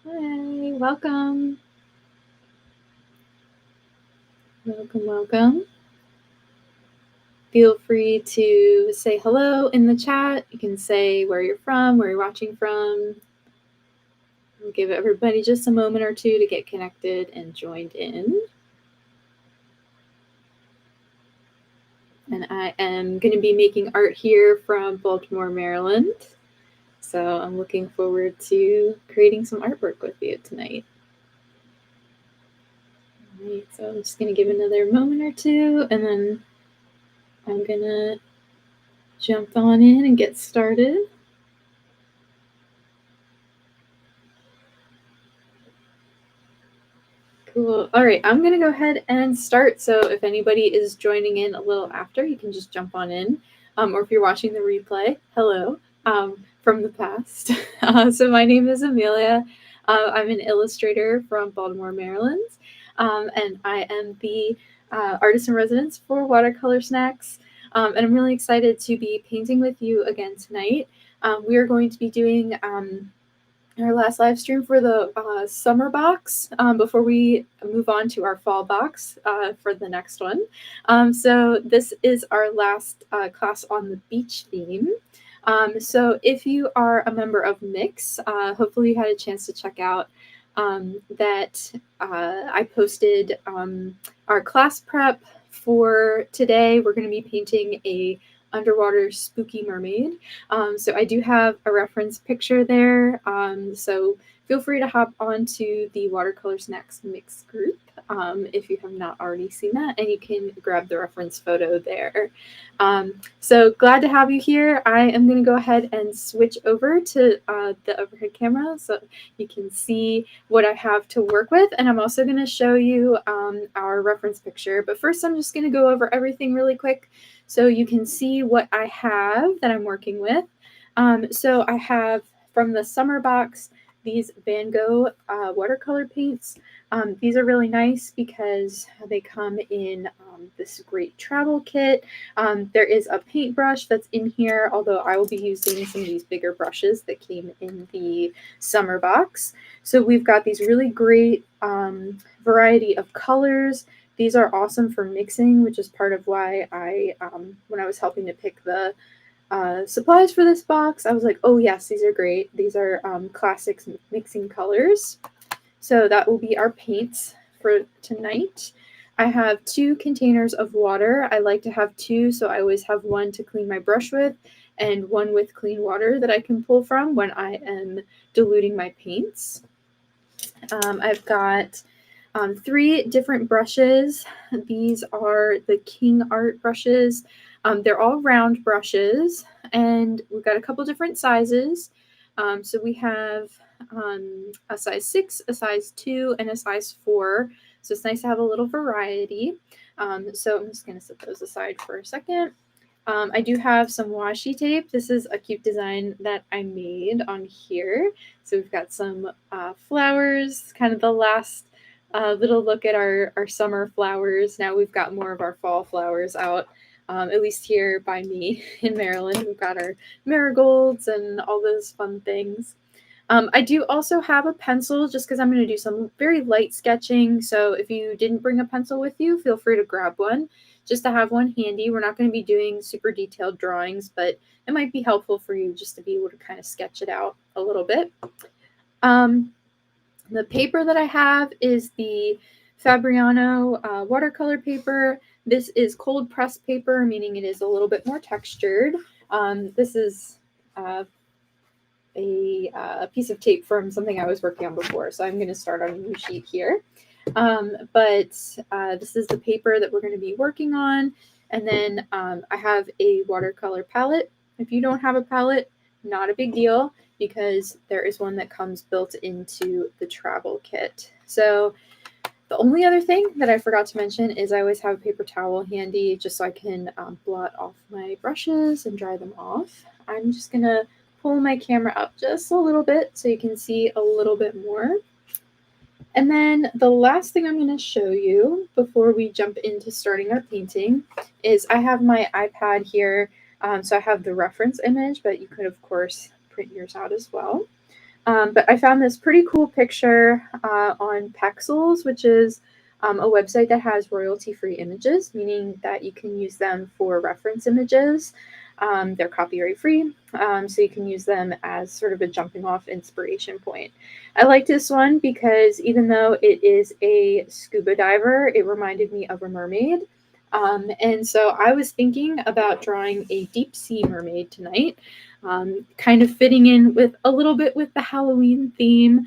Hi, welcome. Welcome. Feel free to say hello in the chat. You can say where you're from, where you're watching from. We'll give everybody just a moment or two to get connected and joined in. And I am going to be making art here from Baltimore, Maryland. So I'm looking forward to creating some artwork with you tonight. All right, so I'm just going to give another moment or two, and then I'm going to jump on in and get started. Cool. All right, I'm going to go ahead and start. So if anybody is joining in a little after, you can just jump on in. Or if you're watching the replay, hello from the past. So my name is Amelia. I'm an illustrator from Baltimore, Maryland. And I am the artist in residence for Watercolor Snacks. And I'm really excited to be painting with you again tonight. We are going to be doing our last live stream for the summer box before we move on to our fall box for the next one. So this is our last class on the beach theme. So if you are a member of Mix, hopefully you had a chance to check out that I posted our class prep for today. We're going to be painting a underwater spooky mermaid. So I do have a reference picture there. So feel free to hop onto the WatercolorSnacks Mix group if you have not already seen that, and you can grab the reference photo there. So glad to have you here. I am going to go ahead and switch over to the overhead camera so you can see what I have to work with, and I'm also going to show you our reference picture. But first, I'm just going to go over everything really quick so you can see what I have that I'm working with. So I have from the summer box these Van Gogh watercolor paints. These are really nice because they come in this great travel kit. There is a paintbrush that's in here, although I will be using some of these bigger brushes that came in the summer box. So we've got these really great variety of colors. These are awesome for mixing, which is part of why I, when I was helping to pick the supplies for this box, I was like, oh yes, these are great. These are classics mixing colors. So that will be our paints for tonight. I have 2 containers of water. I like to have 2, so I always have one to clean my brush with and one with clean water that I can pull from when I am diluting my paints. I've got 3 different brushes. These are the King Art brushes. They're all round brushes, and we've got a couple different sizes. So we have a size 6, a size 2, and a size 4. So it's nice to have a little variety. So I'm just going to set those aside for a second. I do have some washi tape. This is a cute design that I made on here. So we've got some flowers, kind of the last little look at our summer flowers. Now we've got more of our fall flowers out, at least here by me in Maryland. We've got our marigolds and all those fun things. I do also have a pencil just because I'm going to do some very light sketching. So if you didn't bring a pencil with you, feel free to grab one just to have one handy. We're not going to be doing super detailed drawings, but it might be helpful for you just to be able to kind of sketch it out a little bit. The paper that I have is the Fabriano watercolor paper. This is cold pressed paper, meaning it is a little bit more textured. This is a piece of tape from something I was working on before, so I'm going to start on a new sheet here. But this is the paper that we're going to be working on. And then I have a watercolor palette. If you don't have a palette, not a big deal, because there is one that comes built into the travel kit. So the only other thing that I forgot to mention is I always have a paper towel handy just so I can blot off my brushes and dry them off. I'm just going to pull my camera up just a little bit so you can see a little bit more. And then the last thing I'm going to show you before we jump into starting our painting is I have my iPad here. So I have the reference image, but you could, of course, print yours out as well. But I found this pretty cool picture on Pexels, which is a website that has royalty-free images, meaning that you can use them for reference images. They're copyright-free, so you can use them as sort of a jumping-off inspiration point. I liked this one because even though it is a scuba diver, it reminded me of a mermaid. And so I was thinking about drawing a deep sea mermaid tonight, kind of fitting in with a little bit with the Halloween theme,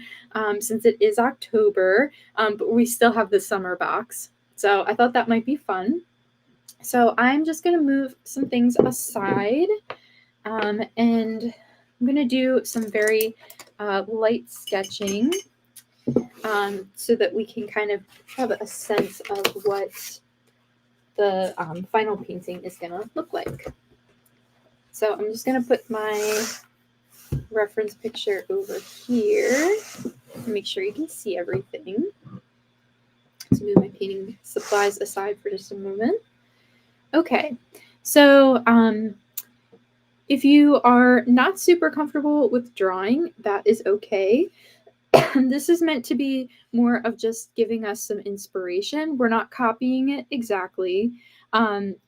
since it is October, but we still have the summer box. So I thought that might be fun. So I'm just going to move some things aside, and I'm going to do some very light sketching, so that we can kind of have a sense of what the final painting is going to look like. So I'm just going to put my reference picture over here and make sure you can see everything. So move my painting supplies aside for just a moment. Okay, so if you are not super comfortable with drawing, that is okay. This is meant to be more of just giving us some inspiration. We're not copying it exactly.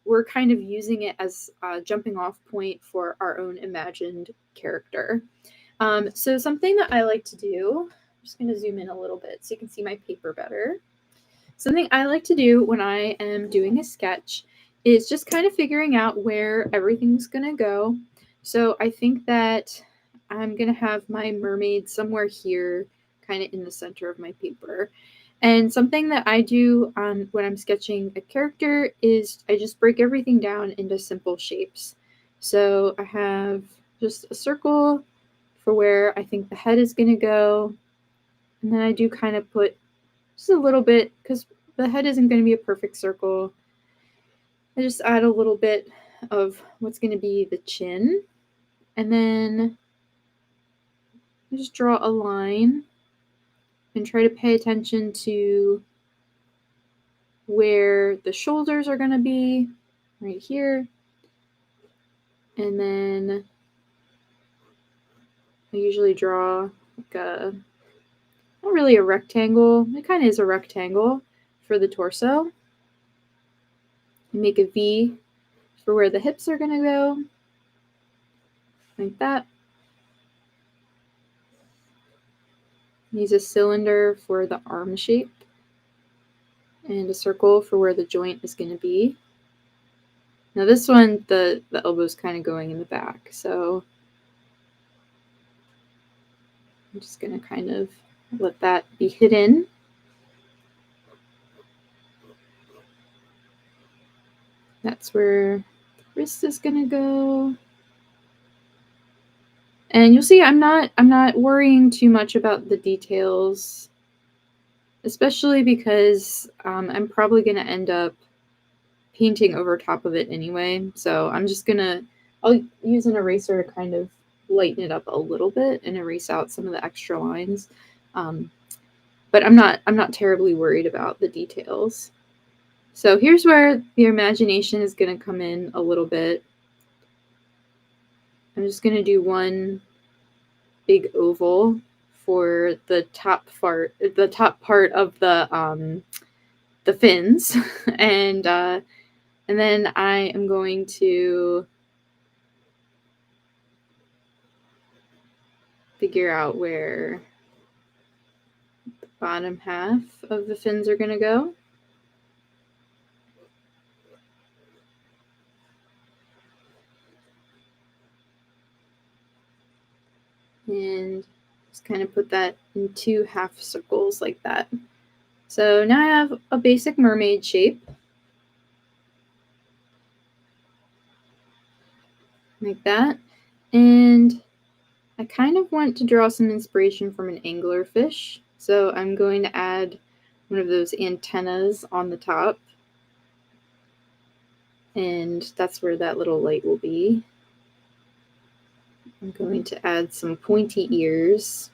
We're kind of using it as a jumping off point for our own imagined character. So something that I like to do, I'm just going to zoom in a little bit so you can see my paper better. Something I like to do when I am doing a sketch is just kind of figuring out where everything's going to go. So I think that I'm going to have my mermaid somewhere here, kind of in the center of my paper. And something that I do when I'm sketching a character is I just break everything down into simple shapes. So I have just a circle for where I think the head is going to go. And then I do kind of put just a little bit, because the head isn't going to be a perfect circle. I just add a little bit of what's going to be the chin. And then I just draw a line and try to pay attention to where the shoulders are going to be, right here. And then I usually draw like a, not really a rectangle, it kind of is a rectangle for the torso. And make a V for where the hips are going to go, like that. Use a cylinder for the arm shape and a circle for where the joint is going to be. Now this one, the elbow's kind of going in the back, so I'm just going to kind of let that be hidden. That's where the wrist is going to go. And you'll see I'm not worrying too much about the details, especially because I'm probably going to end up painting over top of it anyway. So I'm just I'll use an eraser to kind of lighten it up a little bit and erase out some of the extra lines. But I'm not terribly worried about the details. So here's where the imagination is going to come in a little bit. I'm just going to do one big oval for the top part of the fins, and then I am going to figure out where the bottom half of the fins are going to go. And just kind of put that in two half circles like that. So now I have a basic mermaid shape, like that. And I kind of want to draw some inspiration from an anglerfish. So I'm going to add one of those antennas on the top. And that's where that little light will be. I'm going to add some pointy ears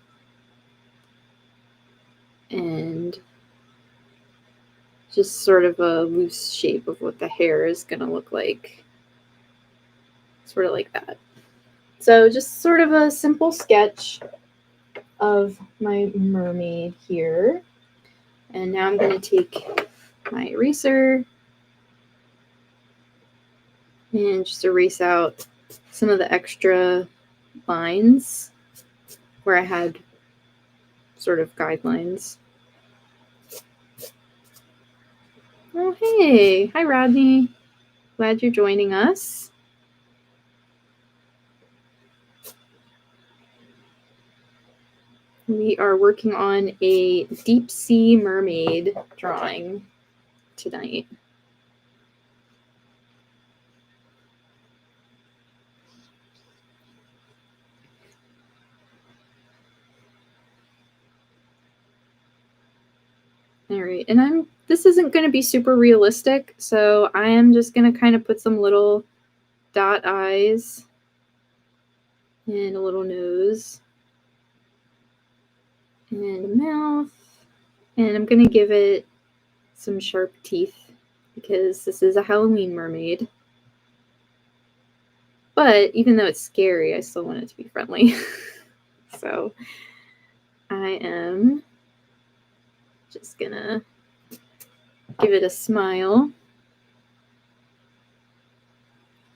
and just sort of a loose shape of what the hair is going to look like. Sort of like that. So just sort of a simple sketch. of my mermaid here. And now I'm going to take my eraser and just erase out some of the extra lines where I had sort of guidelines. Oh, hey. Hi, Rodney. Glad you're joining us. We are working on a deep sea mermaid drawing tonight. All right, and this isn't going to be super realistic, so I am just going to kind of put some little dot eyes and a little nose and a mouth, and I'm going to give it some sharp teeth because this is a Halloween mermaid. But even though it's scary, I still want it to be friendly. So I am just gonna give it a smile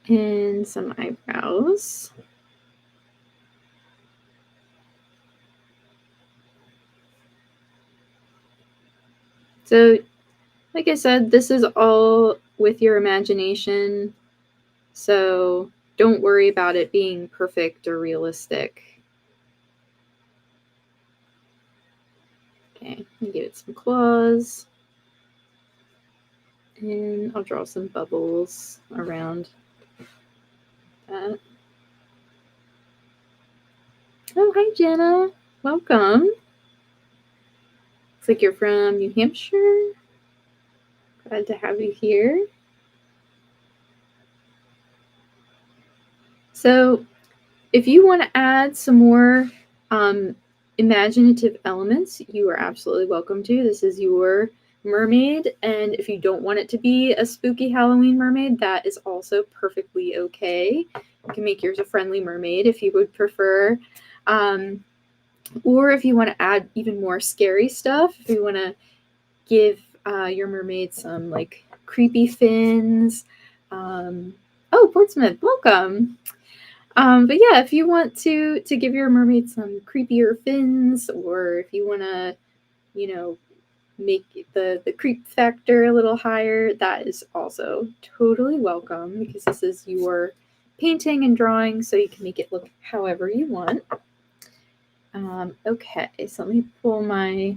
and some eyebrows. So, like I said, this is all with your imagination. So don't worry about it being perfect or realistic. Okay, let me give it some claws. And I'll draw some bubbles around that. Oh, hi, Jenna. Welcome. Looks like you're from New Hampshire. Glad to have you here. So if you want to add some more imaginative elements, you are absolutely welcome to. This is your mermaid, and if you don't want it to be a spooky Halloween mermaid, that is also perfectly okay. You can make yours a friendly mermaid if you would prefer. Or if you want to add even more scary stuff, if you want to give your mermaid some like creepy fins. Oh, Portsmouth, welcome. But yeah, if you want to give your mermaid some creepier fins, or if you want to, you know, make the creep factor a little higher, that is also totally welcome because this is your painting and drawing, so you can make it look however you want. Okay, so let me pull my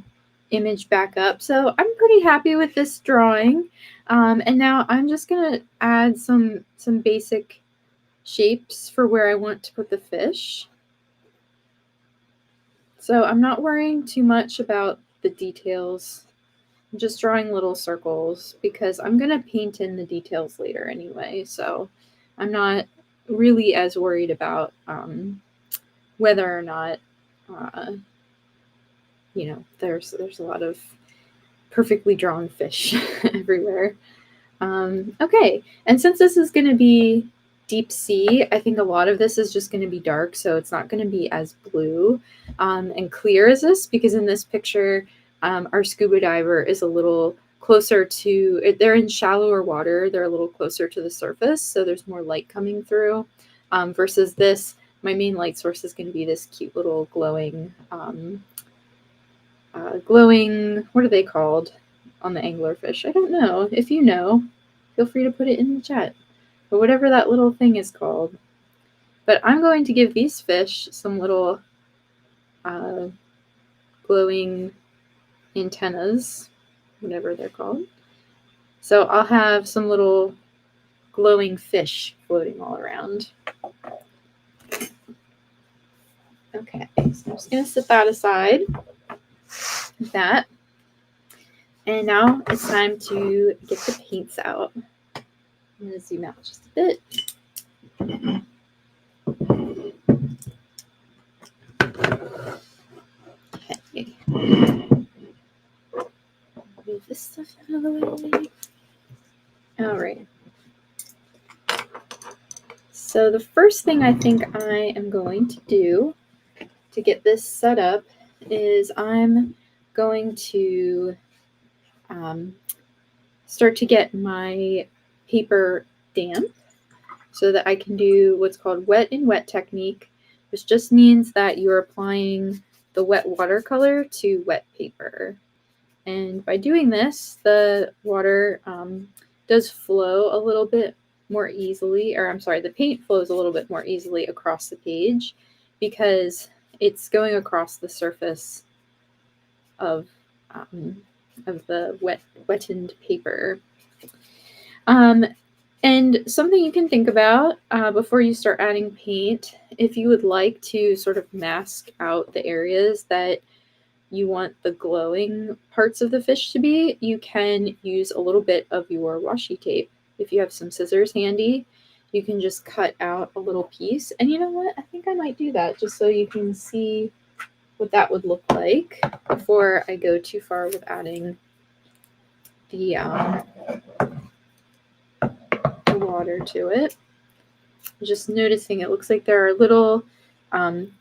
image back up. So I'm pretty happy with this drawing. And now I'm just gonna add some basic shapes for where I want to put the fish. So I'm not worrying too much about the details. I'm just drawing little circles because I'm gonna paint in the details later anyway. So I'm not really as worried about whether or not there's a lot of perfectly drawn fish everywhere. Okay, and since this is going to be deep sea, I think a lot of this is just going to be dark, so it's not going to be as blue and clear as this, because in this picture, our scuba diver is a little closer to, they're in shallower water, they're a little closer to the surface, so there's more light coming through, versus this, my main light source is going to be this cute little glowing, what are they called on the anglerfish? I don't know. If you know, feel free to put it in the chat. But whatever that little thing is called. But I'm going to give these fish some little glowing antennas, whatever they're called. So I'll have some little glowing fish floating all around. Okay, so I'm just going to set that aside. Like that. And now it's time to get the paints out. I'm going to zoom out just a bit. Okay. Move this stuff out of the way. All right. So the first thing I think I am going to do to get this set up is I'm going to start to get my paper damp so that I can do what's called wet in wet technique, which just means that you're applying the wet watercolor to wet paper. And by doing this, the water does flow a little bit more easily, or I'm sorry, the paint flows a little bit more easily across the page because it's going across the surface of the wettened paper. And something you can think about before you start adding paint, if you would like to sort of mask out the areas that you want the glowing parts of the fish to be, you can use a little bit of your washi tape. If you have some scissors handy, you can just cut out a little piece. And you know what? I think I might do that just so you can see what that would look like before I go too far with adding the water to it. Just noticing it looks like there are little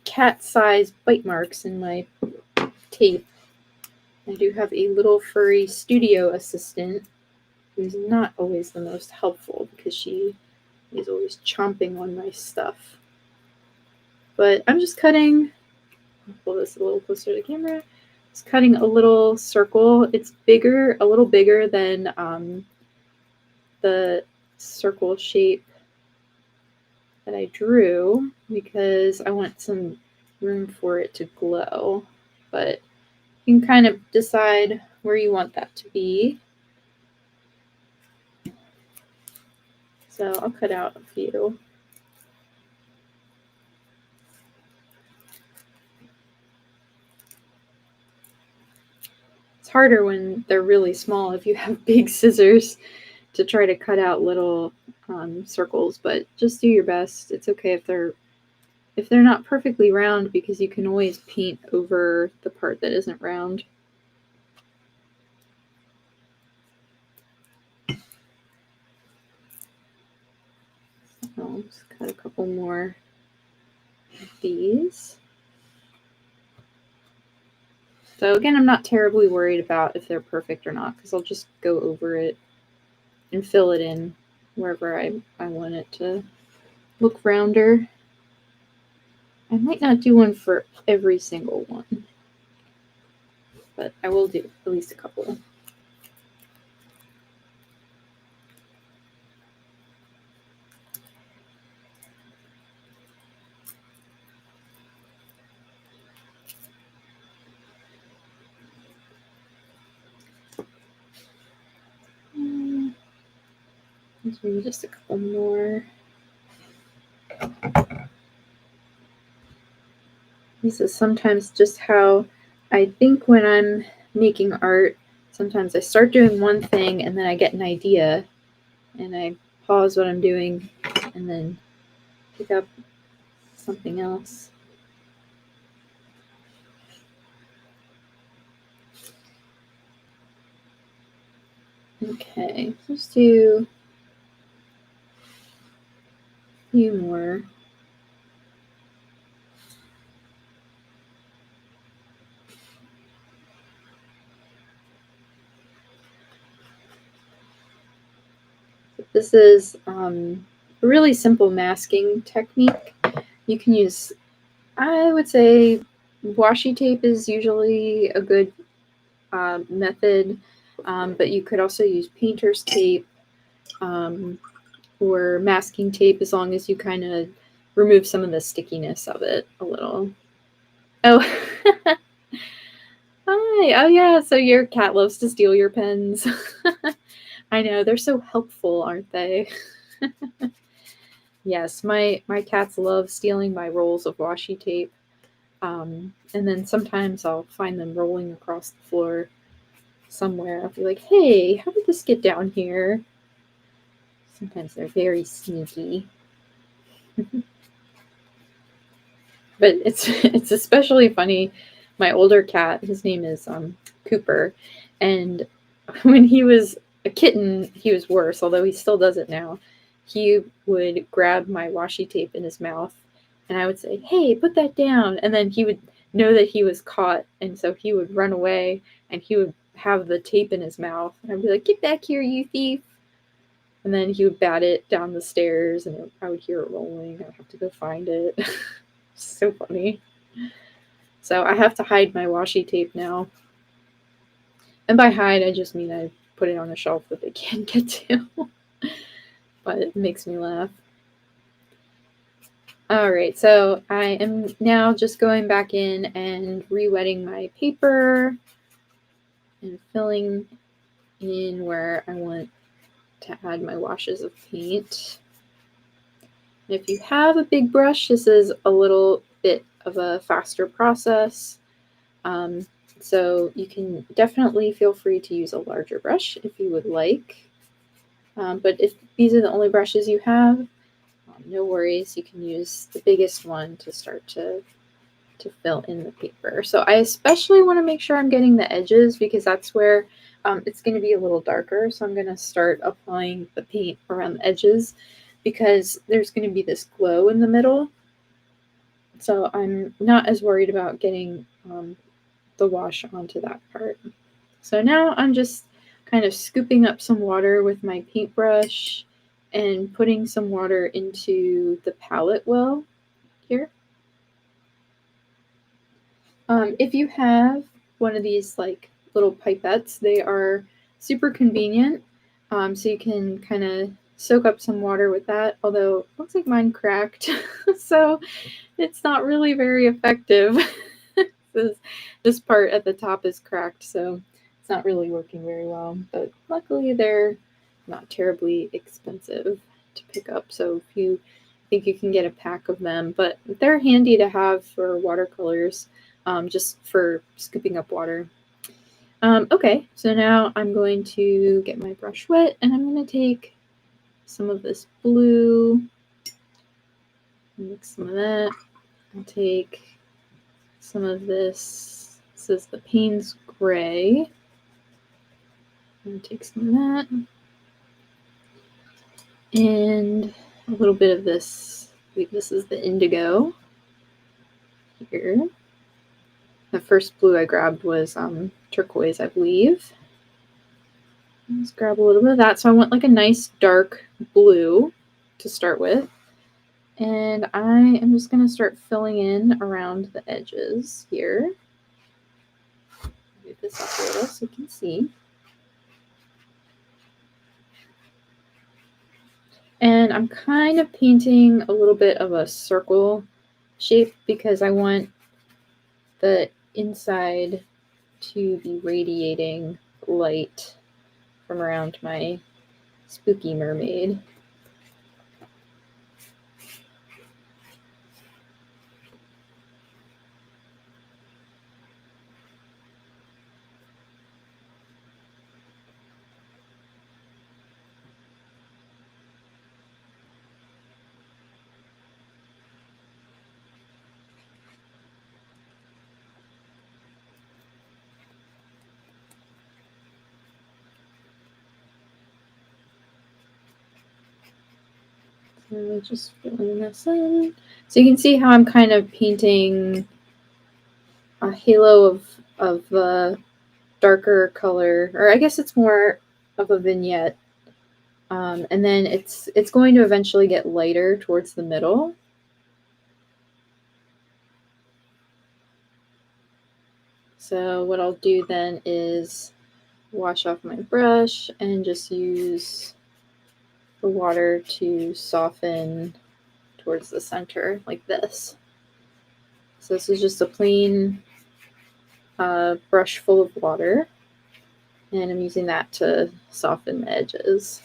cat-sized bite marks in my tape. I do have a little furry studio assistant who's not always the most helpful because she is always chomping on my stuff. But I'm just cutting, I'll pull this a little closer to the camera, just cutting a little circle. It's bigger, a little bigger than the circle shape that I drew because I want some room for it to glow. But you can kind of decide where you want that to be. So I'll cut out a few. It's harder when they're really small if you have big scissors to try to cut out little circles, but just do your best. It's okay if they're not perfectly round because you can always paint over the part that isn't round. I'll just cut a couple more of these. So again, I'm not terribly worried about if they're perfect or not because I'll just go over it and fill it in wherever I want it to look rounder. I might not do one for every single one, but I will do at least a couple. Maybe just a couple more. This is sometimes just how I think when I'm making art. Sometimes I start doing one thing and then I get an idea and I pause what I'm doing and then pick up something else. Okay, let's do a few more. This is a really simple masking technique. You can use, I would say, washi tape is usually a good method, but you could also use painter's tape or masking tape as long as you kind of remove some of the stickiness of it a little. Oh, hi. Oh, yeah. So your cat loves to steal your pens. I know. They're so helpful, aren't they? Yes, my cats love stealing my rolls of washi tape. And then sometimes I'll find them rolling across the floor somewhere. I'll be like, hey, how did this get down here? Sometimes they're very sneaky. But it's especially funny. My older cat, his name is Cooper, and when he was a kitten, he was worse, although he still does it now. He would grab my washi tape in his mouth, and I would say, hey, put that down. And then he would know that he was caught, and so he would run away and he would have the tape in his mouth, and I'd be like, "Get back here, you thief!" And then he would bat it down the stairs, and I would hear it rolling. I'd have to go find it. So funny. So I have to hide my washi tape now. And by hide, I just mean I put it on a shelf that they can't get to. But it makes me laugh. Alright, so I am now just going back in and re-wetting my paper and filling in where I want to add my washes of paint. And if you have a big brush, this is a little bit of a faster process. So you can definitely feel free to use a larger brush if you would like. But if these are the only brushes you have, no worries. You can use the biggest one to start to fill in the paper. So I especially want to make sure I'm getting the edges because that's where it's going to be a little darker. So I'm going to start applying the paint around the edges because there's going to be this glow in the middle. So I'm not as worried about getting the wash onto that part. So now I'm just kind of scooping up some water with my paintbrush and putting some water into the palette well here. If you have one of these like little pipettes, they are super convenient. So you can kind of soak up some water with that, although it looks like mine cracked. So it's not really very effective. This part at the top is cracked, so it's not really working very well. But luckily they're not terribly expensive to pick up. So if you think you can get a pack of them, but they're handy to have for watercolors. Just for scooping up water. Okay, so now I'm going to get my brush wet and I'm going to take some of this blue, mix some of that. I'll take some of this is the Payne's Gray. I'm going to take some of that. And a little bit of this, I think this is the indigo here. The first blue I grabbed was turquoise, I believe. Let's grab a little bit of that. So I want like a nice dark blue to start with. And I am just going to start filling in around the edges here. Move this up a little so you can see. And I'm kind of painting a little bit of a circle shape because I want the inside to be radiating light from around my spooky mermaid. So just filling this in. So you can see how I'm kind of painting a halo of darker color, or I guess it's more of a vignette. And then it's going to eventually get lighter towards the middle. So what I'll do then is wash off my brush and just use the water to soften towards the center like this. So this is just a plain brush full of water, and I'm using that to soften the edges.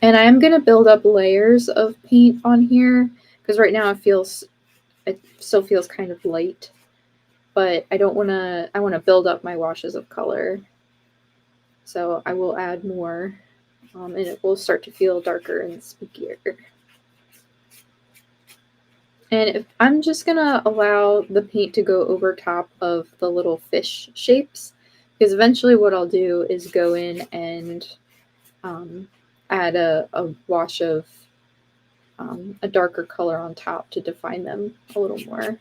And I am going to build up layers of paint on here because right now it still feels kind of light, but I want to build up my washes of color. So I will add more, and it will start to feel darker and spookier. And I'm just going to allow the paint to go over top of the little fish shapes, because eventually what I'll do is go in and add a wash of a darker color on top to define them a little more.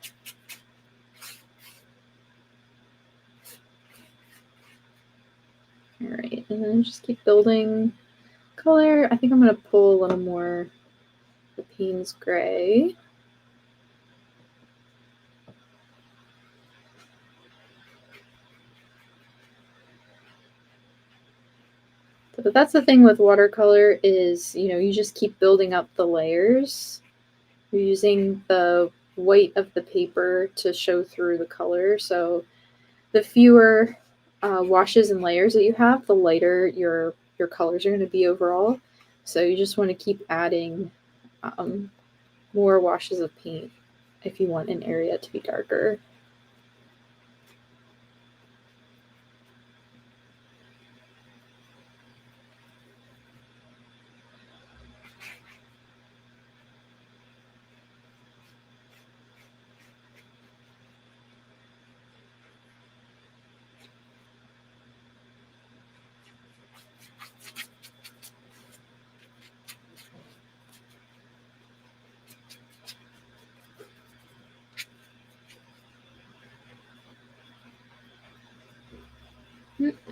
All right, and then just keep building color. I think I'm going to pull a little more the Payne's gray. But that's the thing with watercolor is, you just keep building up the layers. You're using the weight of the paper to show through the color. So the fewer washes and layers that you have, the lighter your colors are going to be overall. So you just want to keep adding more washes of paint if you want an area to be darker.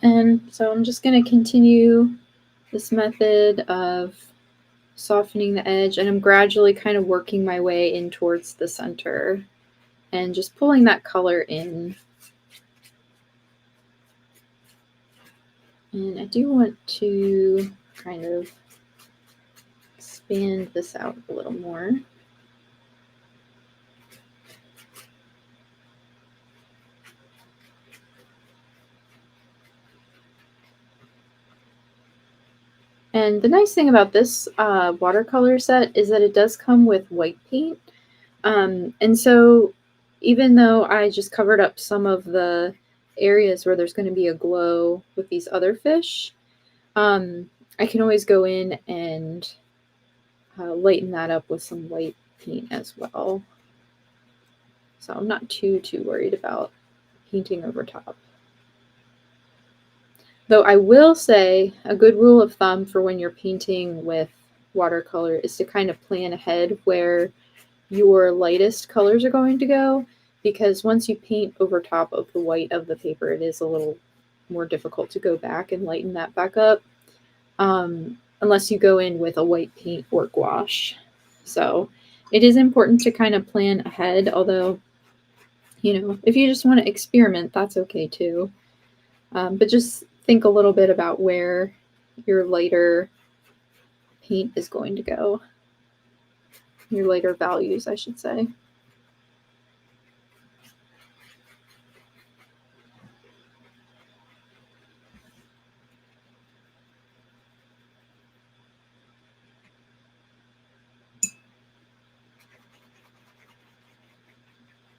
And so I'm just going to continue this method of softening the edge, and I'm gradually kind of working my way in towards the center and just pulling that color in. And I do want to kind of expand this out a little more. And the nice thing about this watercolor set is that it does come with white paint. And so even though I just covered up some of the areas where there's going to be a glow with these other fish, I can always go in and lighten that up with some white paint as well. So I'm not too worried about painting over top. Though I will say a good rule of thumb for when you're painting with watercolor is to kind of plan ahead where your lightest colors are going to go, because once you paint over top of the white of the paper, it is a little more difficult to go back and lighten that back up, unless you go in with a white paint or gouache. So it is important to kind of plan ahead, although, if you just want to experiment, that's okay too. But just think a little bit about where your lighter paint is going to go. Your lighter values, I should say.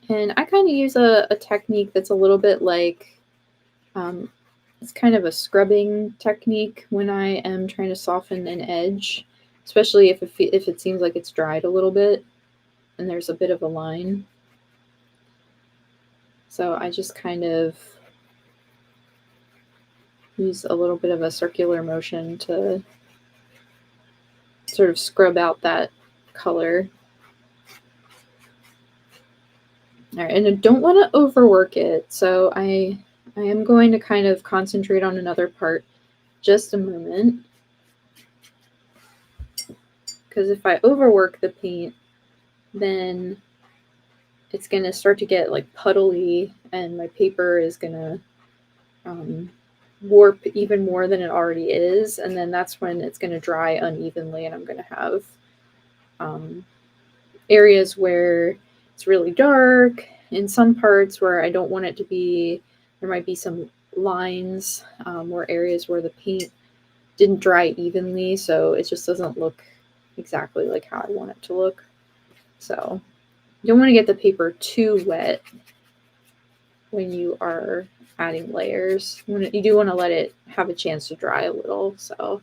And I kind of use a technique that's a little bit like, it's kind of a scrubbing technique when I am trying to soften an edge, especially if it seems like it's dried a little bit and there's a bit of a line. So I just kind of use a little bit of a circular motion to sort of scrub out that color. All right, and I don't want to overwork it, so I am going to kind of concentrate on another part just a moment, because if I overwork the paint, then it's going to start to get like puddly, and my paper is going to warp even more than it already is, and then that's when it's going to dry unevenly, and I'm going to have areas where it's really dark, in some parts where I don't want it to be. There might be some lines or areas where the paint didn't dry evenly, so it just doesn't look exactly like how I want it to look. So you don't want to get the paper too wet when you are adding layers. You do want to let it have a chance to dry a little. So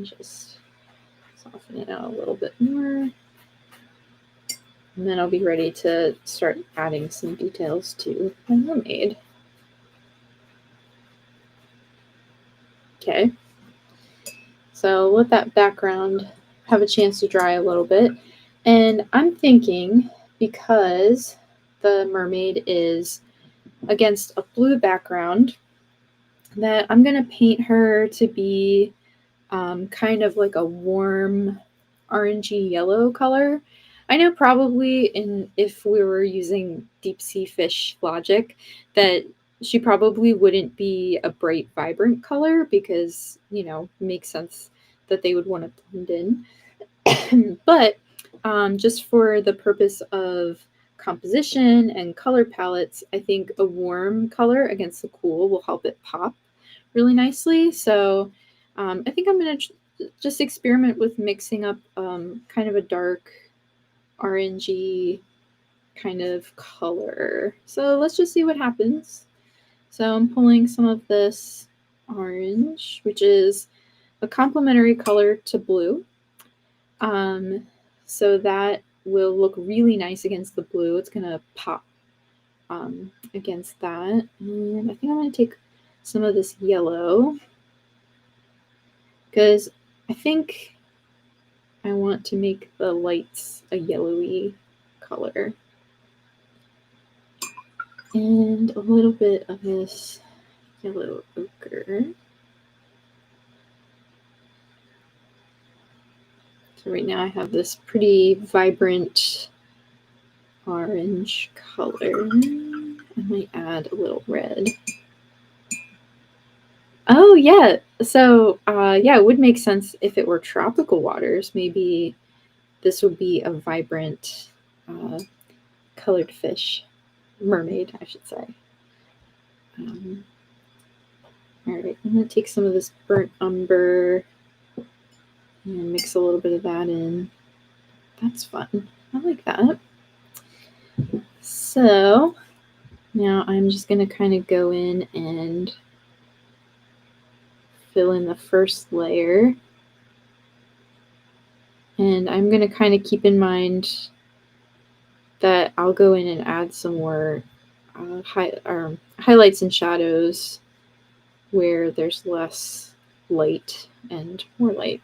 just soften it out a little bit more. And then I'll be ready to start adding some details to my mermaid. Okay. So let that background have a chance to dry a little bit. And I'm thinking, because the mermaid is against a blue background, that I'm going to paint her to be kind of like a warm orangey yellow color. I know probably if we were using deep sea fish logic that she probably wouldn't be a bright, vibrant color because, it makes sense that they would want to blend in. But just for the purpose of composition and color palettes, I think a warm color against the cool will help it pop really nicely. So I think I'm going to just experiment with mixing up kind of a dark orangey kind of color. So let's just see what happens. So I'm pulling some of this orange, which is a complementary color to blue. So that will look really nice against the blue. It's going to pop against that. And I think I'm going to take some of this yellow because I think I want to make the lights a yellowy color. And a little bit of this yellow ochre. So right now I have this pretty vibrant orange color. I might add a little red. Oh, yeah. So, yeah, it would make sense if it were tropical waters. Maybe this would be a vibrant colored fish. Mermaid, I should say. All right, I'm going to take some of this burnt umber and mix a little bit of that in. That's fun. I like that. So now I'm just going to kind of go in and fill in the first layer. And I'm going to kind of keep in mind that I'll go in and add some more highlights and shadows where there's less light and more light.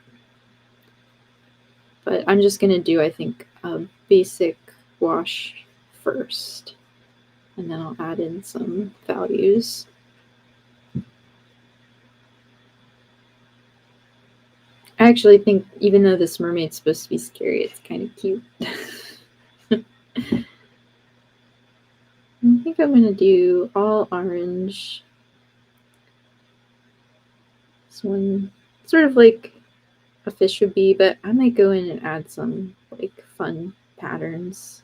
But I'm just going to do, I think, a basic wash first. And then I'll add in some values. I actually think even though this mermaid's supposed to be scary, it's kind of cute. I think I'm going to do all orange. This one, sort of like a fish would be, but I might go in and add some like fun patterns.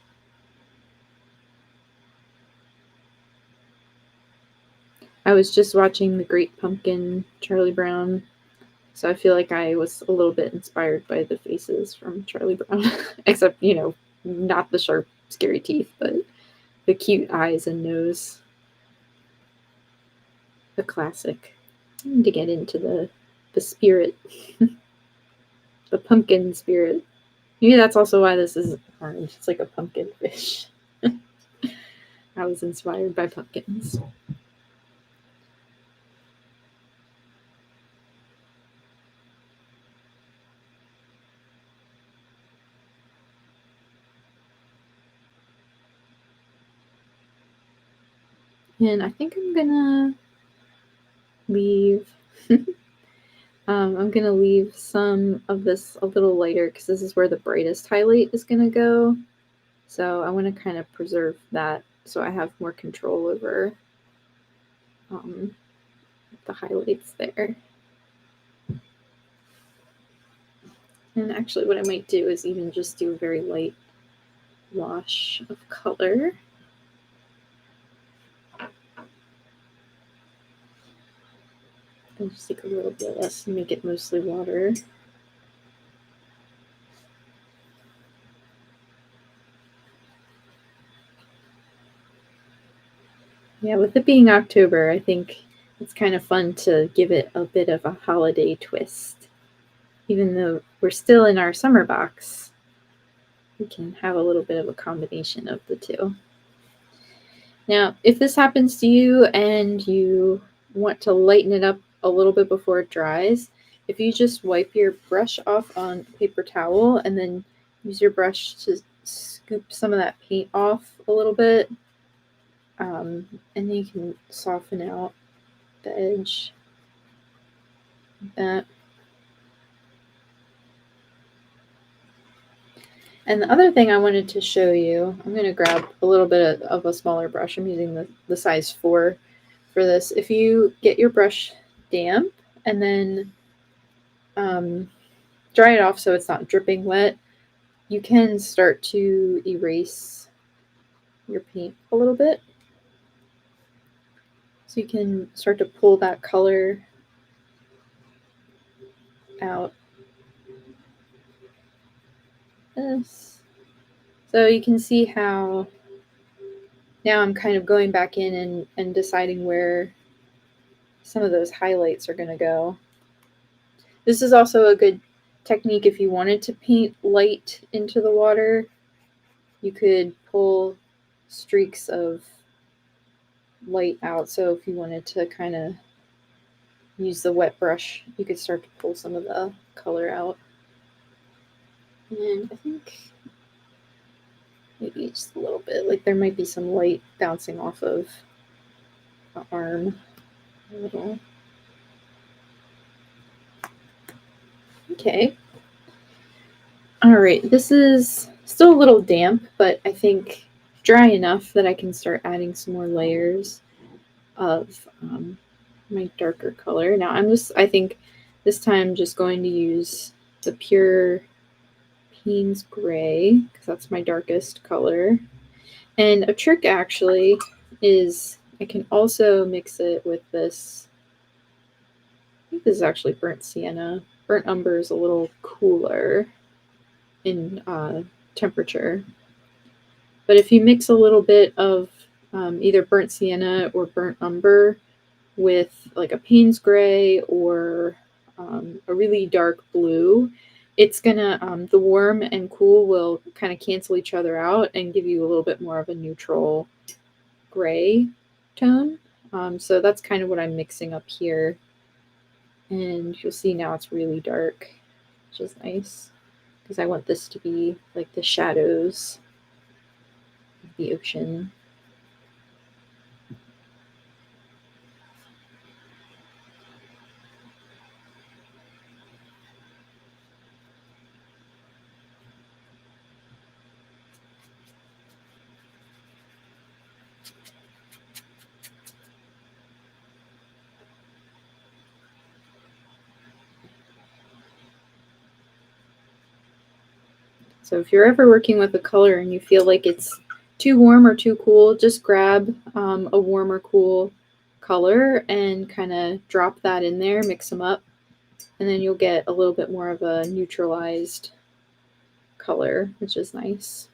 I was just watching The Great Pumpkin, Charlie Brown, so I feel like I was a little bit inspired by the faces from Charlie Brown, except, not the sharp, scary teeth, but the cute eyes and nose. A classic. I need to get into the spirit, the pumpkin spirit. Maybe that's also why this is orange. It's like a pumpkin fish. I was inspired by pumpkins. And I think I'm gonna leave I'm gonna leave some of this a little lighter because this is where the brightest highlight is gonna go. So I want to kind of preserve that so I have more control over the highlights there. And actually what I might do is even just do a very light wash of color. I'll just take a little bit less and make it mostly water. Yeah, with it being October, I think it's kind of fun to give it a bit of a holiday twist. Even though we're still in our summer box, we can have a little bit of a combination of the two. Now, if this happens to you and you want to lighten it up a little bit before it dries, if you just wipe your brush off on a paper towel and then use your brush to scoop some of that paint off a little bit, and then you can soften out the edge like that. And the other thing I wanted to show you, I'm going to grab a little bit of a smaller brush. I'm using the size 4 for this. If you get your brush damp and then dry it off so it's not dripping wet, you can start to erase your paint a little bit. So you can start to pull that color out. This. So you can see how now I'm kind of going back in and deciding where some of those highlights are going to go. This is also a good technique if you wanted to paint light into the water. You could pull streaks of light out. So if you wanted to kind of use the wet brush, you could start to pull some of the color out. And I think maybe just a little bit, like there might be some light bouncing off of the arm a little. Okay. All right, this is still a little damp, but I think dry enough that I can start adding some more layers of my darker color. Now I think this time just going to use the pure Payne's Gray because that's my darkest color. And a trick actually is I can also mix it with this. I think this is actually burnt sienna. Burnt umber is a little cooler in temperature. But if you mix a little bit of either burnt sienna or burnt umber with like a Payne's Gray or a really dark blue, it's gonna, the warm and cool will kind of cancel each other out and give you a little bit more of a neutral gray tone. So that's kind of what I'm mixing up here. And you'll see now it's really dark, which is nice because I want this to be like the shadows of the ocean. So if you're ever working with a color and you feel like it's too warm or too cool, just grab a warm or cool color and kind of drop that in there, mix them up, and then you'll get a little bit more of a neutralized color, which is nice.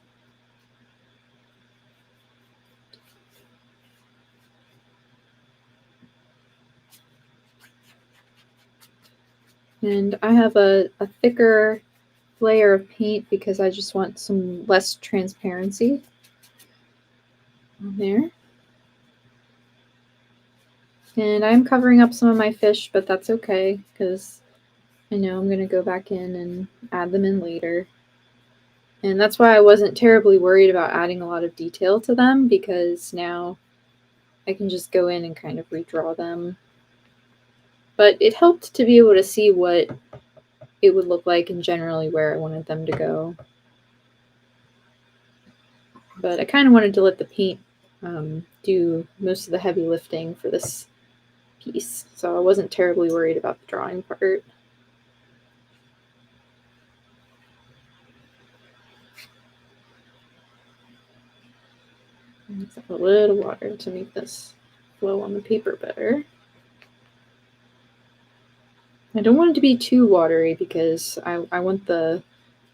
And I have a thicker layer of paint because I just want some less transparency on there. And I'm covering up some of my fish, but that's okay because I know I'm going to go back in and add them in later. And that's why I wasn't terribly worried about adding a lot of detail to them because now I can just go in and kind of redraw them. But it helped to be able to see what it would look like and generally where I wanted them to go. But I kind of wanted to let the paint do most of the heavy lifting for this piece, so I wasn't terribly worried about the drawing part. Mix up a little water to make this flow on the paper better. I don't want it to be too watery because I want the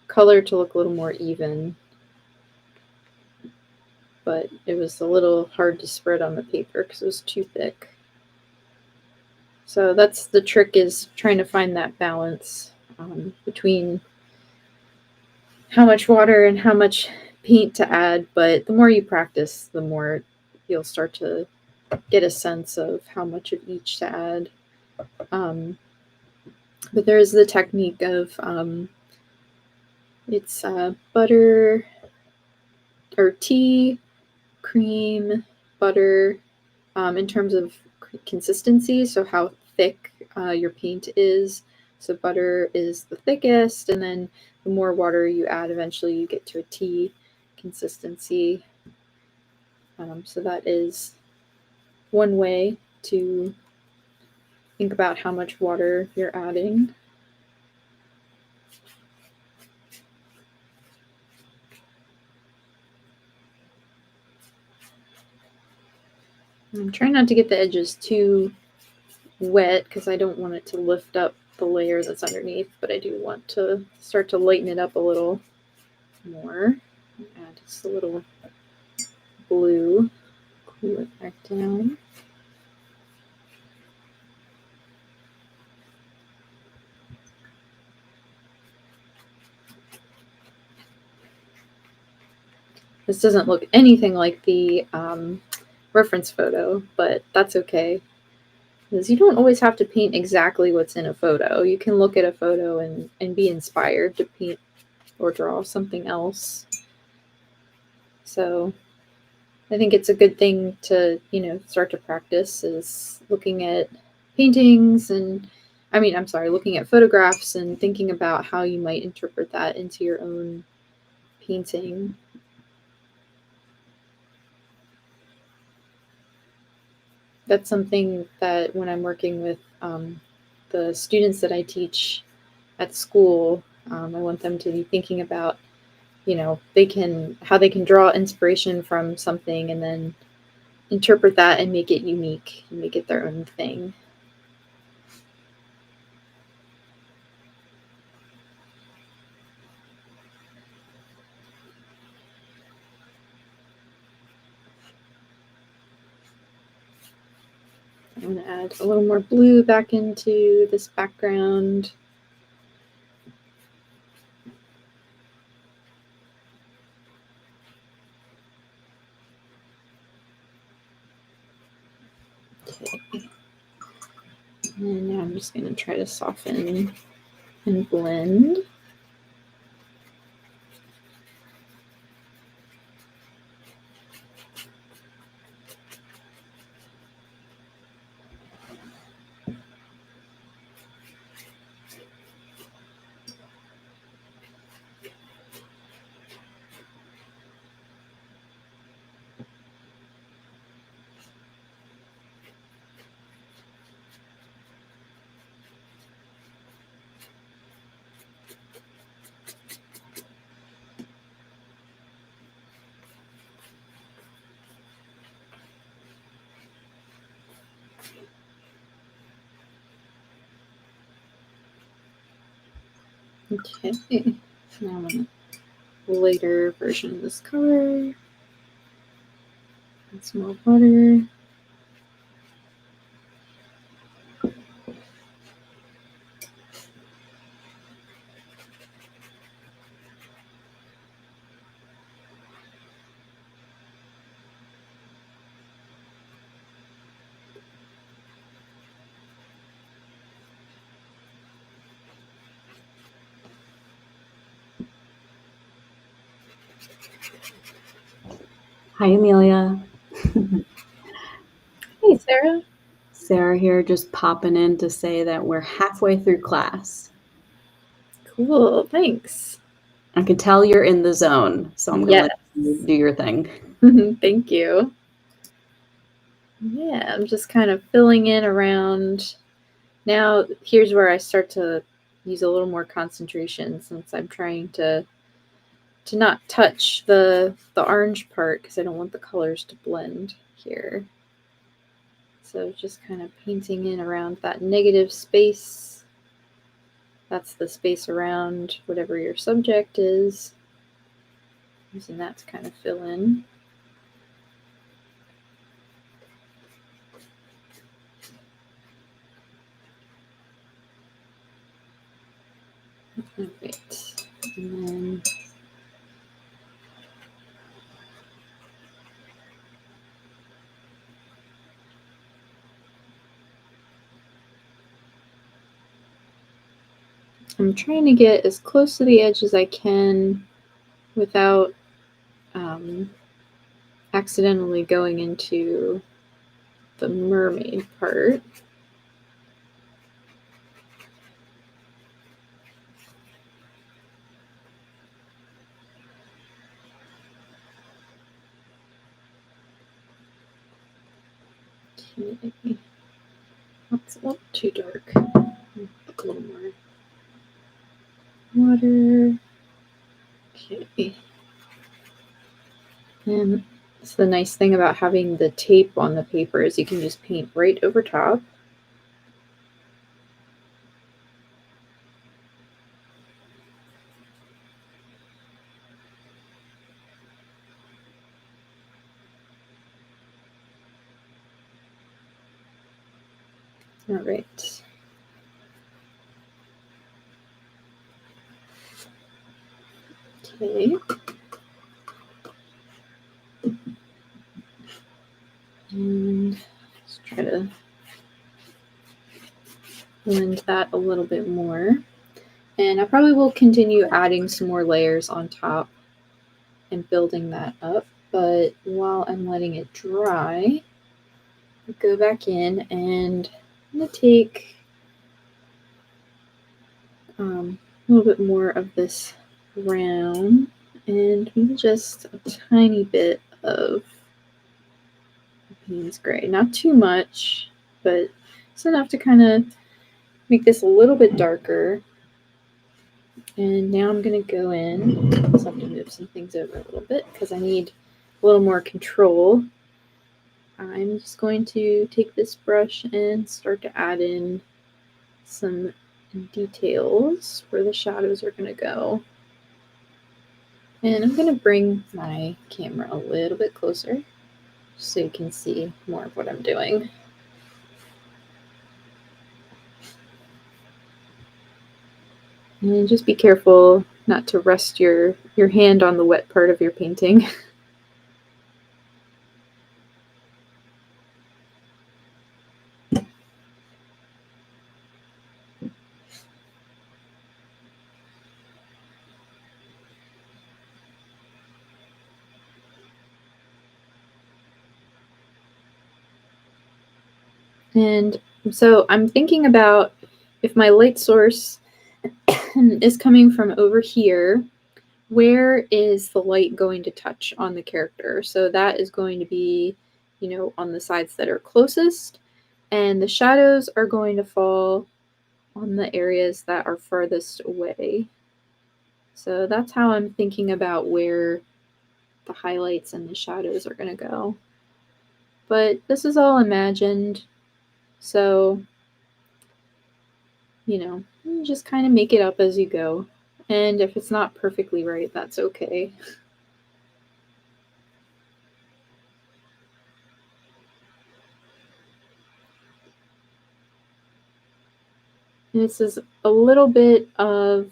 color to look a little more even. But it was a little hard to spread on the paper because it was too thick. So that's the trick, is trying to find that balance between how much water and how much paint to add. But the more you practice, the more you'll start to get a sense of how much of each to add. But there is the technique of it's butter or tea, cream, butter, in terms of consistency, so how thick your paint is. So butter is the thickest, and then the more water you add, eventually you get to a tea consistency. So that is one way to think about how much water you're adding. I'm trying not to get the edges too wet because I don't want it to lift up the layer that's underneath, but I do want to start to lighten it up a little more. Add just a little blue, cool it back down. This doesn't look anything like the reference photo, but that's okay. Because you don't always have to paint exactly what's in a photo. You can look at a photo and be inspired to paint or draw something else. So I think it's a good thing to, start to practice is looking at paintings and looking at photographs and thinking about how you might interpret that into your own painting. That's something that when I'm working with the students that I teach at school, I want them to be thinking about, how they can draw inspiration from something and then interpret that and make it unique and make it their own thing. I'm going to add a little more blue back into this background. Okay. And now I'm just going to try to soften and blend. Okay, now I'm on a lighter version of this color. Add some more butter. Hi, Amelia. Hey, Sarah. Sarah here, just popping in to say that we're halfway through class. Cool, thanks. I can tell you're in the zone, so I'm going to let you do your thing. Thank you. Yeah, I'm just kind of filling in around. Now, here's where I start to use a little more concentration since I'm trying to not touch the orange part because I don't want the colors to blend here. So just kind of painting in around that negative space. That's the space around whatever your subject is. Using that to kind of fill in. Perfect. And then I'm trying to get as close to the edge as I can without accidentally going into the mermaid part. Okay. That's a little too dark. A little more water. Okay. And so the nice thing about having the tape on the paper is you can just paint right over top. All right. Okay. And let's try to blend that a little bit more. And I probably will continue adding some more layers on top and building that up. But while I'm letting it dry, I'll go back in and I'm going to take a little bit more of this brown and maybe just a tiny bit of Payne's gray. Not too much, but it's enough to kind of make this a little bit darker. And now I'm going to go in. I just have to move some things over a little bit because I need a little more control. I'm just going to take this brush and start to add in some details where the shadows are going to go. And I'm going to bring my camera a little bit closer so you can see more of what I'm doing. And just be careful not to rest your hand on the wet part of your painting. And so I'm thinking about if my light source is coming from over here, where is the light going to touch on the character? So that is going to be, on the sides that are closest, and the shadows are going to fall on the areas that are farthest away. So that's how I'm thinking about where the highlights and the shadows are going to go. But this is all imagined, so just kind of make it up as you go. And if it's not perfectly right, that's okay. And this is a little bit of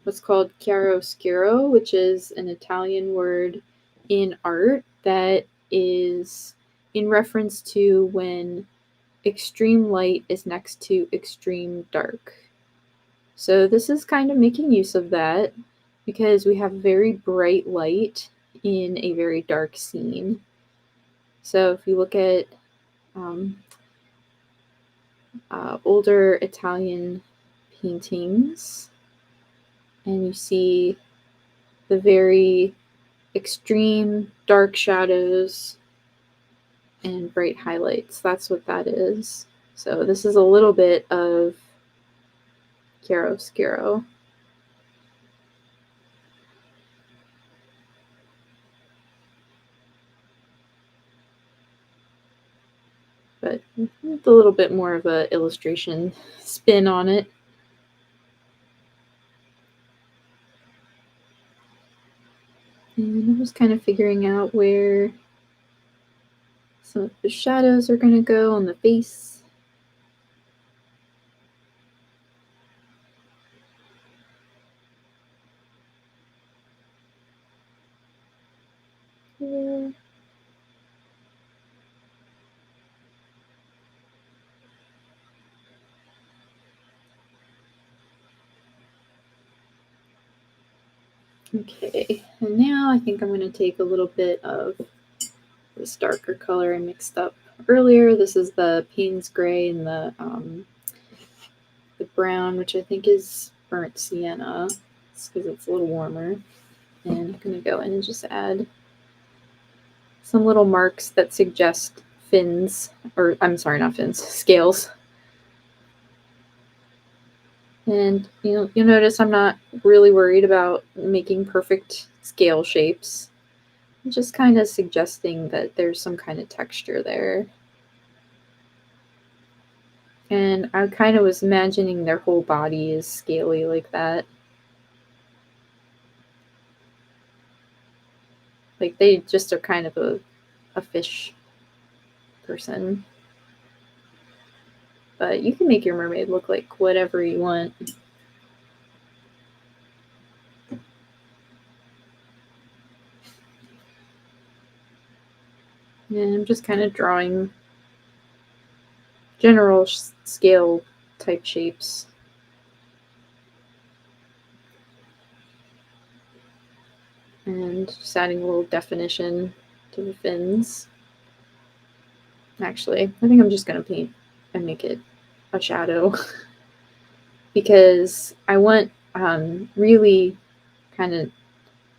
what's called chiaroscuro, which is an Italian word in art that is in reference to when extreme light is next to extreme dark. So this is kind of making use of that because we have very bright light in a very dark scene. So if you look at older Italian paintings and you see the very extreme dark shadows and bright highlights, that's what that is. So this is a little bit of chiaroscuro. But with a little bit more of an illustration spin on it. And I'm just kind of figuring out where some of the shadows are going to go on the face. Here. Okay, and now I think I'm going to take a little bit of this darker color I mixed up earlier. This is the Payne's Gray and the brown, which I think is burnt sienna, because it's a little warmer. And I'm going to go in and just add some little marks that suggest fins, or I'm sorry, not fins, scales. And you'll notice I'm not really worried about making perfect scale shapes. I'm just kind of suggesting that there's some kind of texture there. And I kind of was imagining their whole body is scaly like that. Like they just are kind of a fish person. But you can make your mermaid look like whatever you want. And I'm just kind of drawing general scale type shapes. And just adding a little definition to the fins. Actually, I think I'm just going to paint and make it a shadow because I want really kind of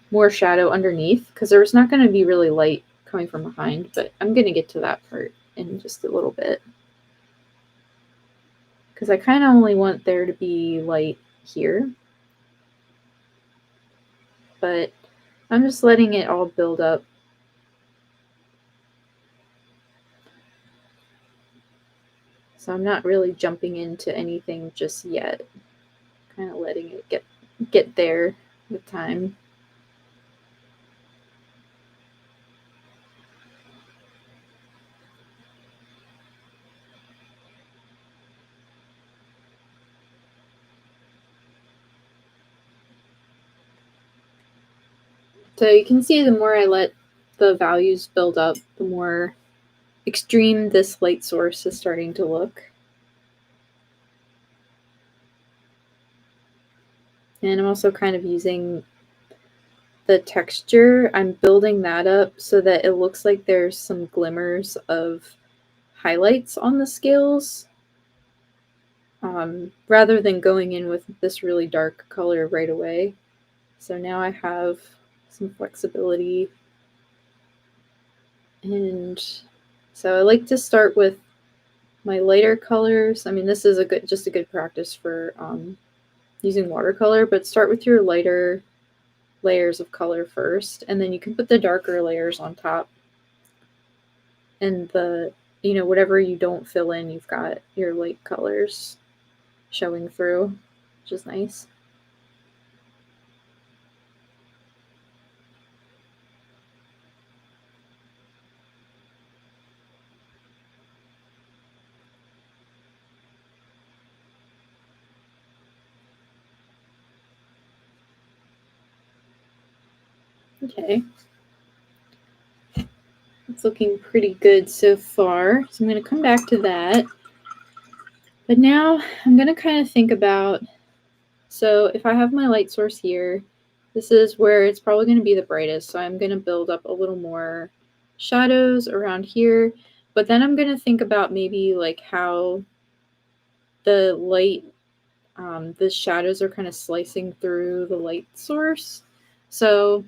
more shadow underneath because there's not going to be really light coming from behind, but I'm going to get to that part in just a little bit because I kind of only want there to be light here, but I'm just letting it all build up. So I'm not really jumping into anything just yet, kind of letting it get there with time. So you can see the more I let the values build up, the more extreme this light source is starting to look. And I'm also kind of using the texture. I'm building that up so that it looks like there's some glimmers of highlights on the scales, rather than going in with this really dark color right away. So now I have some flexibility. And so I like to start with my lighter colors. I mean, this is just a good practice for using watercolor, but start with your lighter layers of color first, and then you can put the darker layers on top. And whatever you don't fill in, you've got your light colors showing through, which is nice. Okay. It's looking pretty good so far. So I'm going to come back to that. But now I'm going to kind of think about, so if I have my light source here, this is where it's probably going to be the brightest. So I'm going to build up a little more shadows around here. But then I'm going to think about maybe like how the light, the shadows are kind of slicing through the light source. So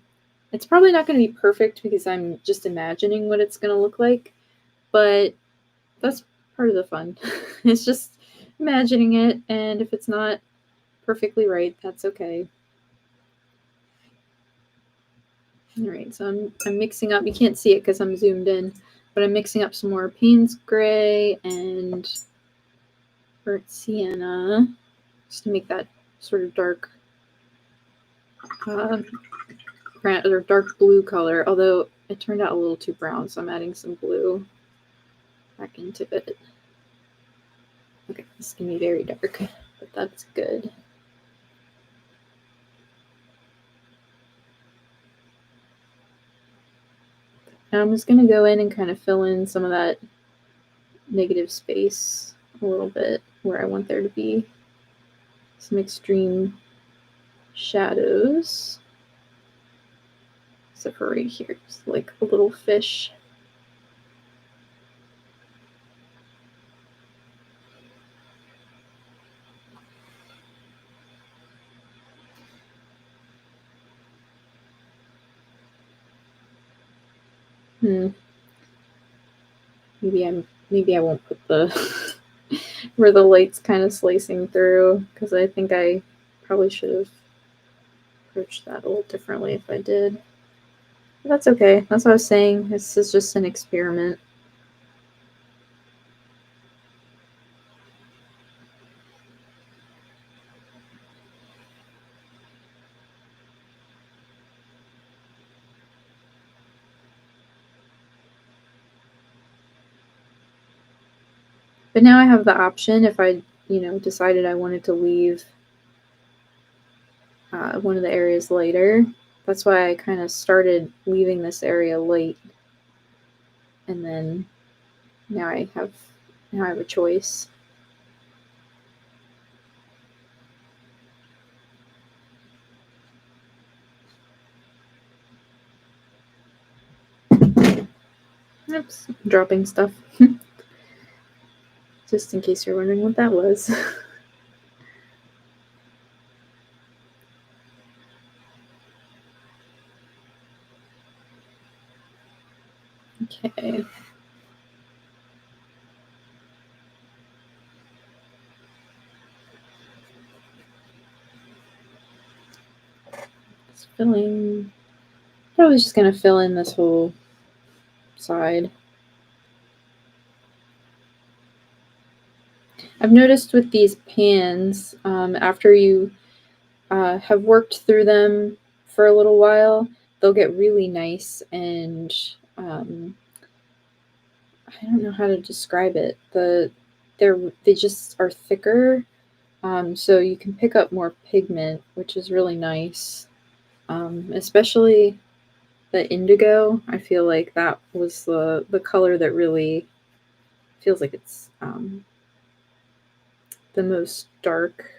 it's probably not going to be perfect because I'm just imagining what it's going to look like. But that's part of the fun. It's just imagining it, and if it's not perfectly right, that's okay. All right, so I'm mixing up. You can't see it because I'm zoomed in, but I'm mixing up some more Payne's Gray and burnt sienna just to make that sort of dark, or dark blue color. Although it turned out a little too brown, so I'm adding some blue back into it. Okay, this is gonna be very dark, but that's good. Now I'm just going to go in and kind of fill in some of that negative space a little bit where I want there to be some extreme shadows. except for right here, just like a little fish. Maybe I won't put the where the light's kind of slicing through, because I think I probably should have approached that a little differently if I did. But that's okay. That's what I was saying. This is just an experiment. But now I have the option if I, decided I wanted to leave one of the areas lighter. That's why I kind of started leaving this area light, and then now I have a choice. Oops, dropping stuff. Just in case you're wondering what that was. Okay. It's filling. Probably just gonna fill in this whole side. I've noticed with these pans, after you have worked through them for a little while, they'll get really nice, and I don't know how to describe it. They just are thicker, so you can pick up more pigment, which is really nice. Especially the indigo. I feel like that was the color that really feels like it's the most dark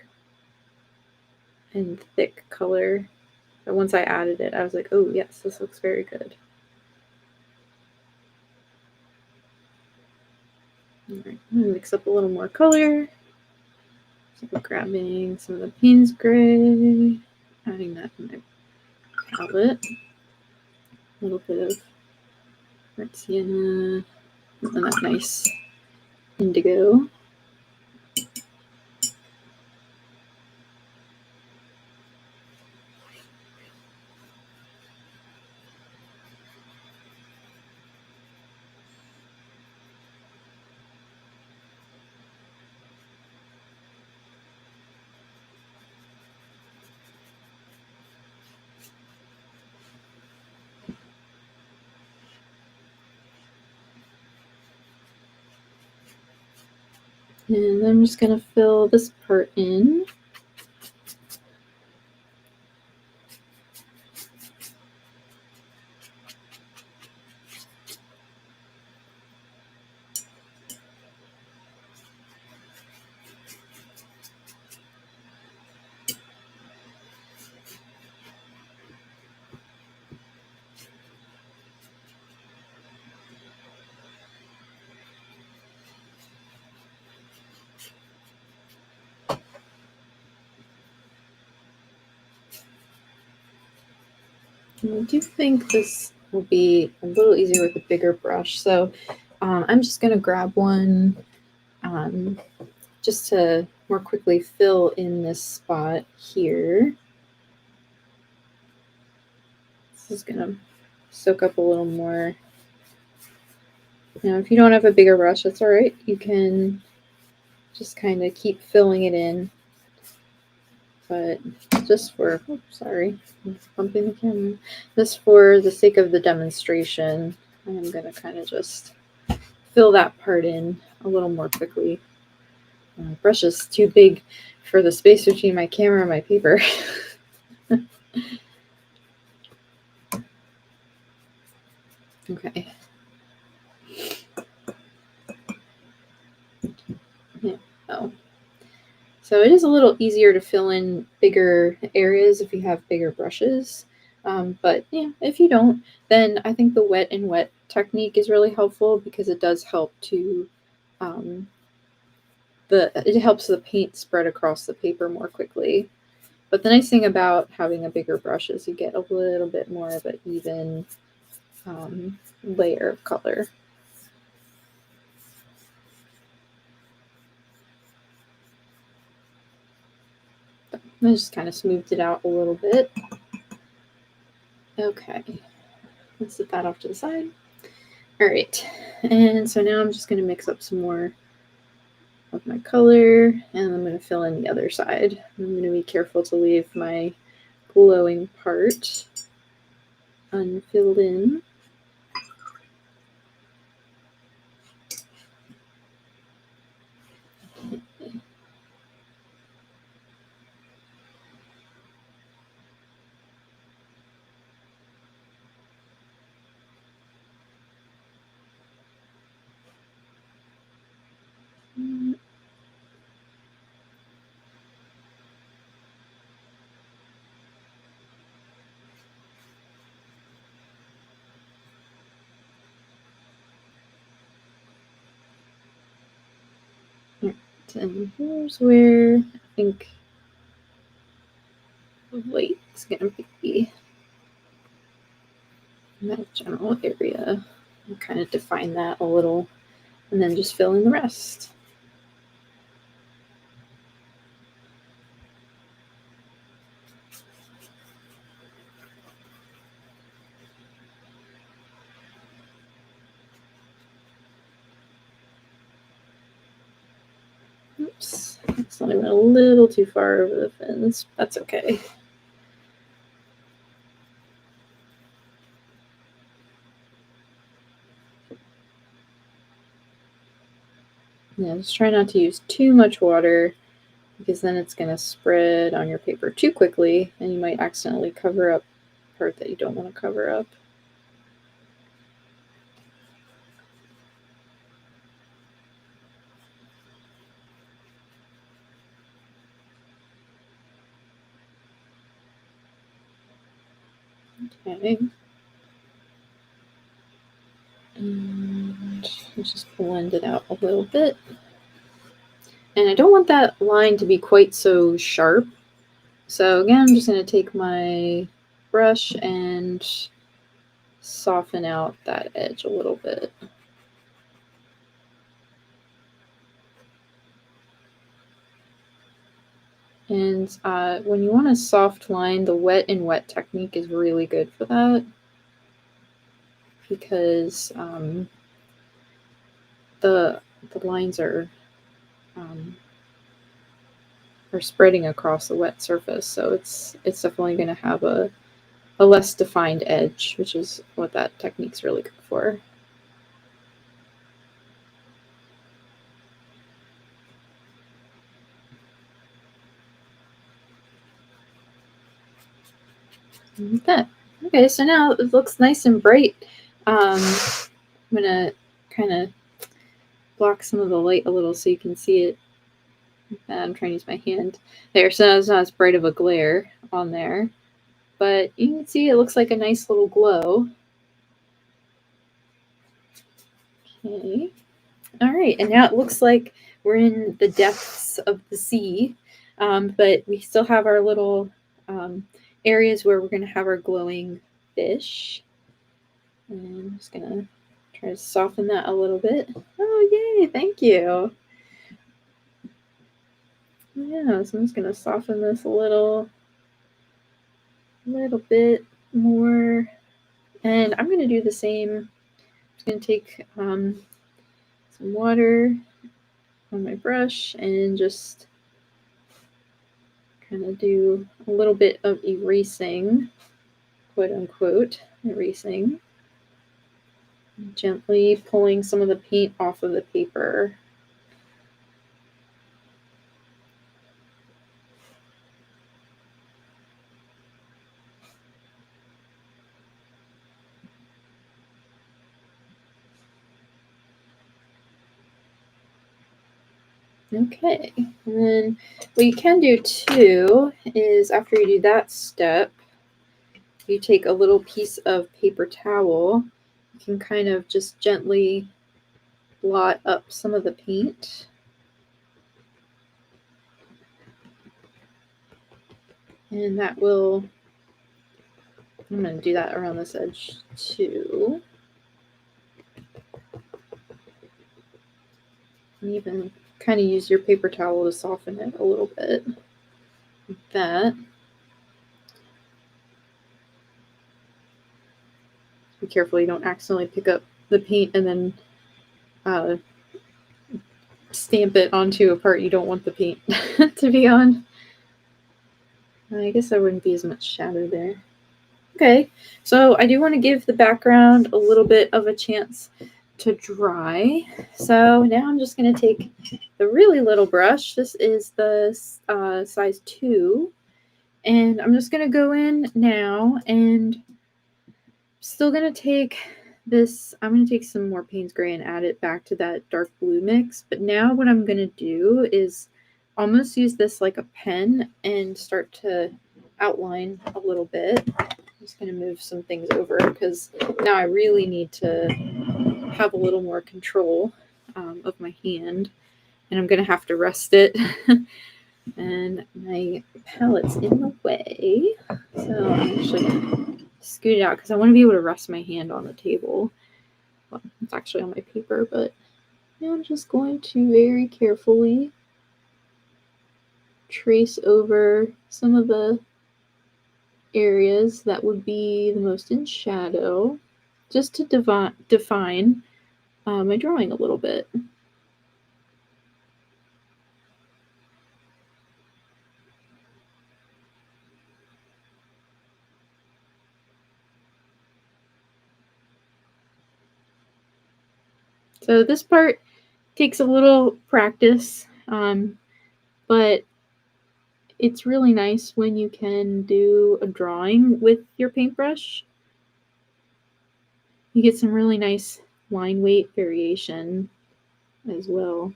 and thick color. But once I added it, I was like, oh yes, this looks very good. All right, I'm gonna mix up a little more color. So I'm grabbing some of the Payne's Gray, adding that in my palette. A little bit of red sienna, and that nice indigo. And I'm just going to fill this part in. And I do think this will be a little easier with a bigger brush. So I'm just going to grab one just to more quickly fill in this spot here. This is going to soak up a little more. Now, if you don't have a bigger brush, that's all right. You can just kind of keep filling it in. But just for, sorry, I'm bumping the camera. Just for the sake of the demonstration, I'm going to kind of just fill that part in a little more quickly. My brush is too big for the space between my camera and my paper. Okay. Yeah. Oh. So it is a little easier to fill in bigger areas if you have bigger brushes. But yeah, if you don't, then I think the wet and wet technique is really helpful because it does help to it helps the paint spread across the paper more quickly. But the nice thing about having a bigger brush is you get a little bit more of an even layer of color. I just kind of smoothed it out a little bit. Okay, let's set that off to the side. All right, and so now I'm just going to mix up some more of my color, and I'm going to fill in the other side. I'm going to be careful to leave my glowing part unfilled in. And here's where I think the light's gonna be in that general area. I'll kind of define that a little and then just fill in the rest. Oops, accidentally went a little too far over the fence. That's okay. Yeah, just try not to use too much water because then it's going to spread on your paper too quickly and you might accidentally cover up part that you don't want to cover up. Okay. And just blend it out a little bit. And I don't want that line to be quite so sharp. So again, I'm just going to take my brush and soften out that edge a little bit. And when you want a soft line, the wet and wet technique is really good for that because the lines are spreading across the wet surface, so it's definitely going to have a less defined edge, which is what that technique's really good for. Like that. Okay, so now it looks nice and bright. I'm gonna kind of block some of the light a little so you can see it. I'm trying to use my hand there, so it's not as bright of a glare on there, but you can see it looks like a nice little glow. Okay. All right, and now it looks like we're in the depths of the sea, but we still have our little areas where we're going to have our glowing fish. And I'm just going to try to soften that a little bit. Oh, yay, thank you. Yeah, so I'm just going to soften this a little bit more. And I'm going to do the same. I'm just going to take some water on my brush and just kind of do a little bit of erasing, quote unquote, erasing. Gently pulling some of the paint off of the paper. Okay, and then what you can do too is after you do that step you take a little piece of paper towel, you can kind of just gently blot up some of the paint. And that will, I'm going to do that around this edge too. And even kind of use your paper towel to soften it a little bit. Like that. Be careful you don't accidentally pick up the paint and then stamp it onto a part you don't want the paint to be on. I guess there wouldn't be as much shadow there. Okay, so I do want to give the background a little bit of a chance to dry. So now I'm just going to take the really little brush. This is the size 2. And I'm just going to go in now and still going to take this. I'm going to take some more Payne's Gray and add it back to that dark blue mix. But now what I'm going to do is almost use this like a pen and start to outline a little bit. I'm just going to move some things over because now I really need to have a little more control of my hand. And I'm going to have to rest it. And my palette's in the way. So I'm actually going to scoot it out because I want to be able to rest my hand on the table. Well, it's actually on my paper, but now I'm just going to very carefully trace over some of the areas that would be the most in shadow, just to define my drawing a little bit. So this part takes a little practice, but it's really nice when you can do a drawing with your paintbrush. You get some really nice line weight variation as well.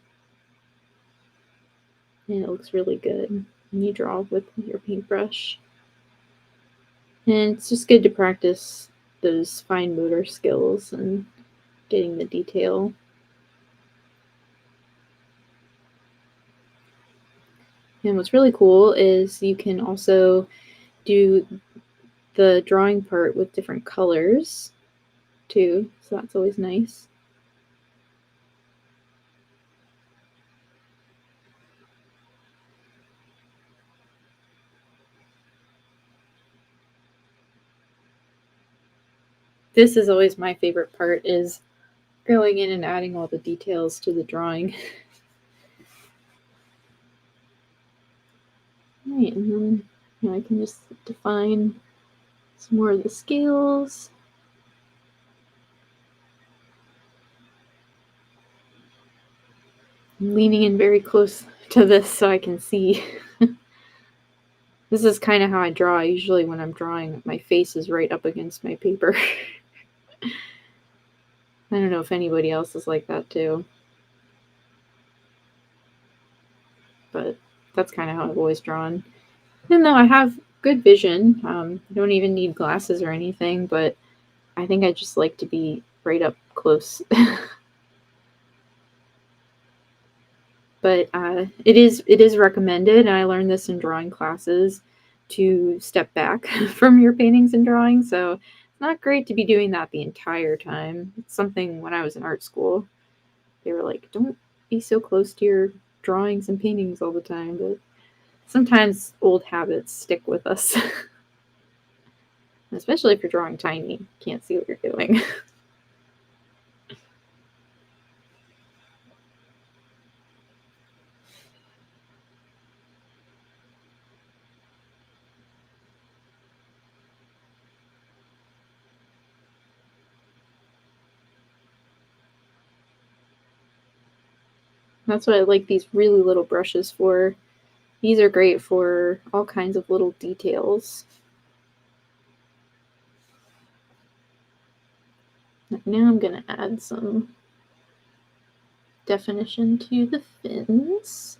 And it looks really good when you draw with your paintbrush. And it's just good to practice those fine motor skills and getting the detail. And what's really cool is you can also do the drawing part with different colors too, so that's always nice. This is always my favorite part, is going in and adding all the details to the drawing. Right, and then I can just define some more of the scales. I'm leaning in very close to this so I can see. This is kind of how I draw. Usually when I'm drawing, my face is right up against my paper. I don't know if anybody else is like that too. But that's kind of how I've always drawn. Even though I have good vision, I don't even need glasses or anything, but I think I just like to be right up close. But it is recommended, and I learned this in drawing classes, to step back from your paintings and drawings. So it's not great to be doing that the entire time. It's something when I was in art school, they were like, don't be so close to your drawings and paintings all the time. But sometimes old habits stick with us. Especially if you're drawing tiny, you can't see what you're doing. That's what I like these really little brushes for. These are great for all kinds of little details. Now I'm going to add some definition to the fins.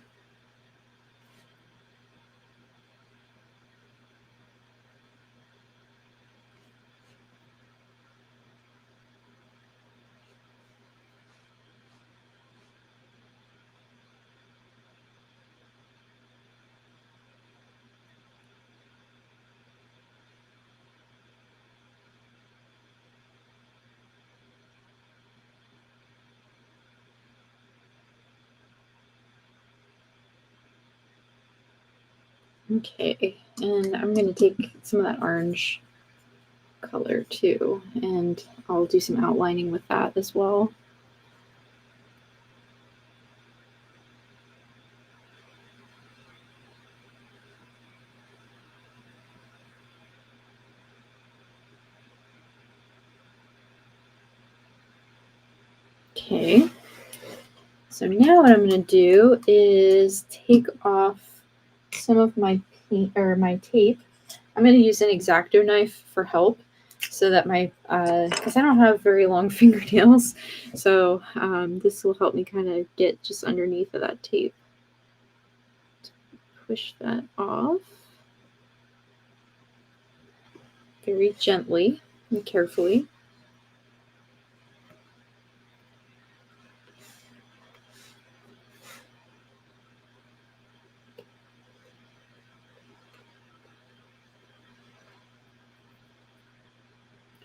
Okay, and I'm going to take some of that orange color too, and I'll do some outlining with that as well. Okay, so now what I'm going to do is take off some of my paint or my tape. I'm going to use an X-Acto knife for help so that my, because I don't have very long fingernails, so this will help me kind of get just underneath of that tape. Push that off very gently and carefully.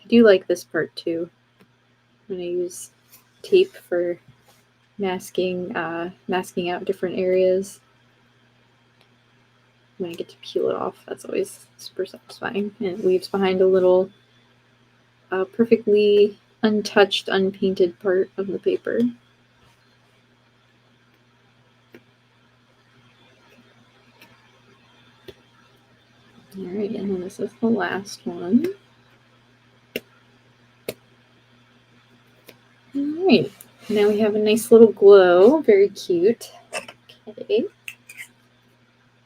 I do like this part too, when I use tape for masking out different areas. When I get to peel it off, that's always super satisfying. And it leaves behind a little perfectly untouched, unpainted part of the paper. Alright, and then this is the last one. Alright, now we have a nice little glow, very cute. Okay.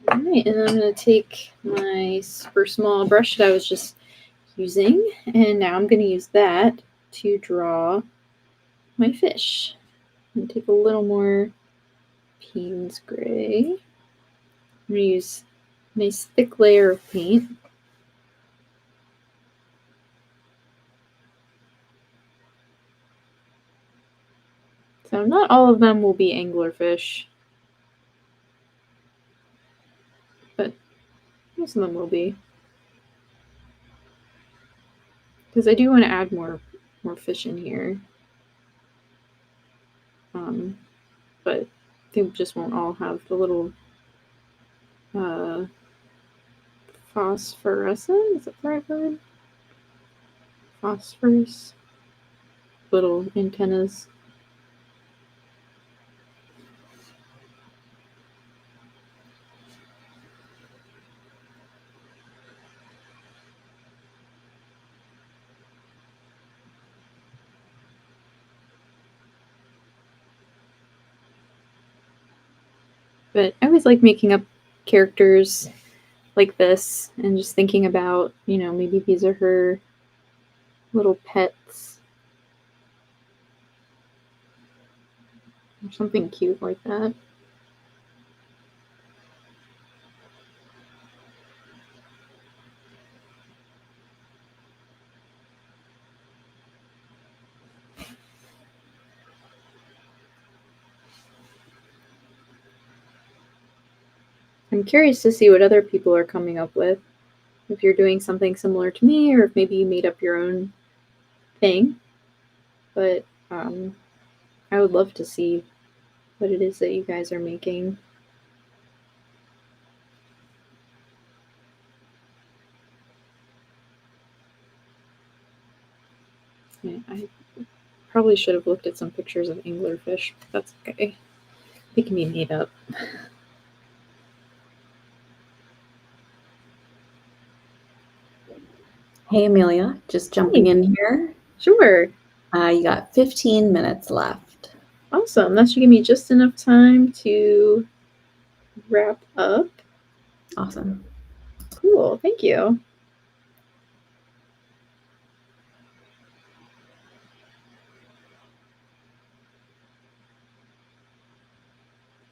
Alright, and then I'm going to take my super small brush that I was just using, and now I'm going to use that to draw my fish. I'm going to take a little more Payne's Gray. I'm going to use a nice thick layer of paint. So not all of them will be anglerfish, but most of them will be. Because I do want to add more fish in here. But they just won't all have the little phosphorescent, is that the right word? Phosphorus. Little antennas. But I always like making up characters like this and just thinking about, maybe these are her little pets or something cute like that. I'm curious to see what other people are coming up with. If you're doing something similar to me, or if maybe you made up your own thing. But I would love to see what it is that you guys are making. Yeah, I probably should have looked at some pictures of anglerfish, but that's okay. They can be made up. Hey, Amelia, just jumping in here. Sure. You got 15 minutes left. Awesome. That should give me just enough time to wrap up. Awesome. Cool. Thank you.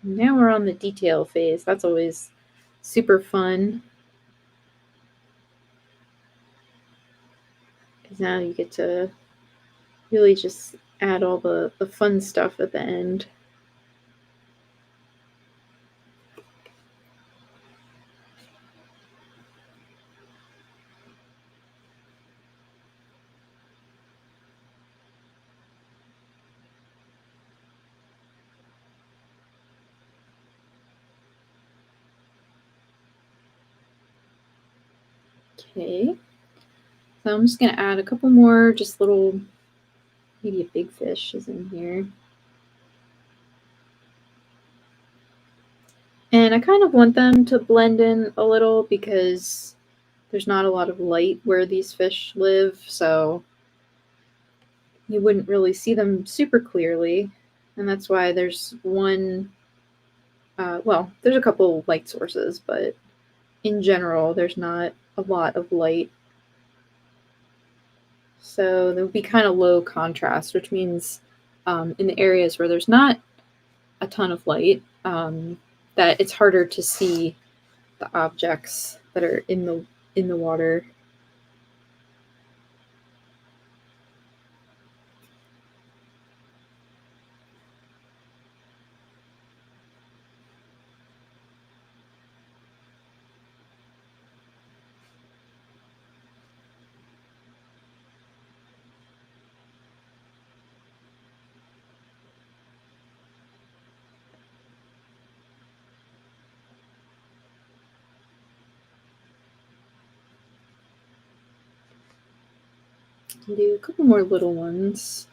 Now we're on the detail phase. That's always super fun. Because now you get to really just add all the fun stuff at the end. Okay. So I'm just going to add a couple more, just little, maybe a big fish is in here. And I kind of want them to blend in a little because there's not a lot of light where these fish live, so you wouldn't really see them super clearly. And that's why there's one, there's a couple light sources, but in general, there's not a lot of light. So there would be kind of low contrast, which means in the areas where there's not a ton of light, that it's harder to see the objects that are in the water. I'll do a couple more little ones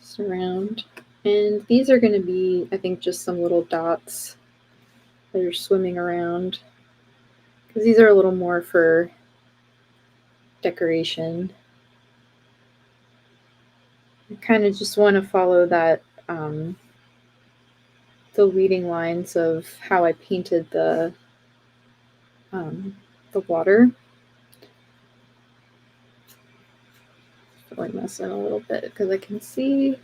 just around. And these are going to be, I think, just some little dots that are swimming around. Because these are a little more for decoration. I kind of just want to follow that, the leading lines of how I painted the water. Filling this in a little bit because I can see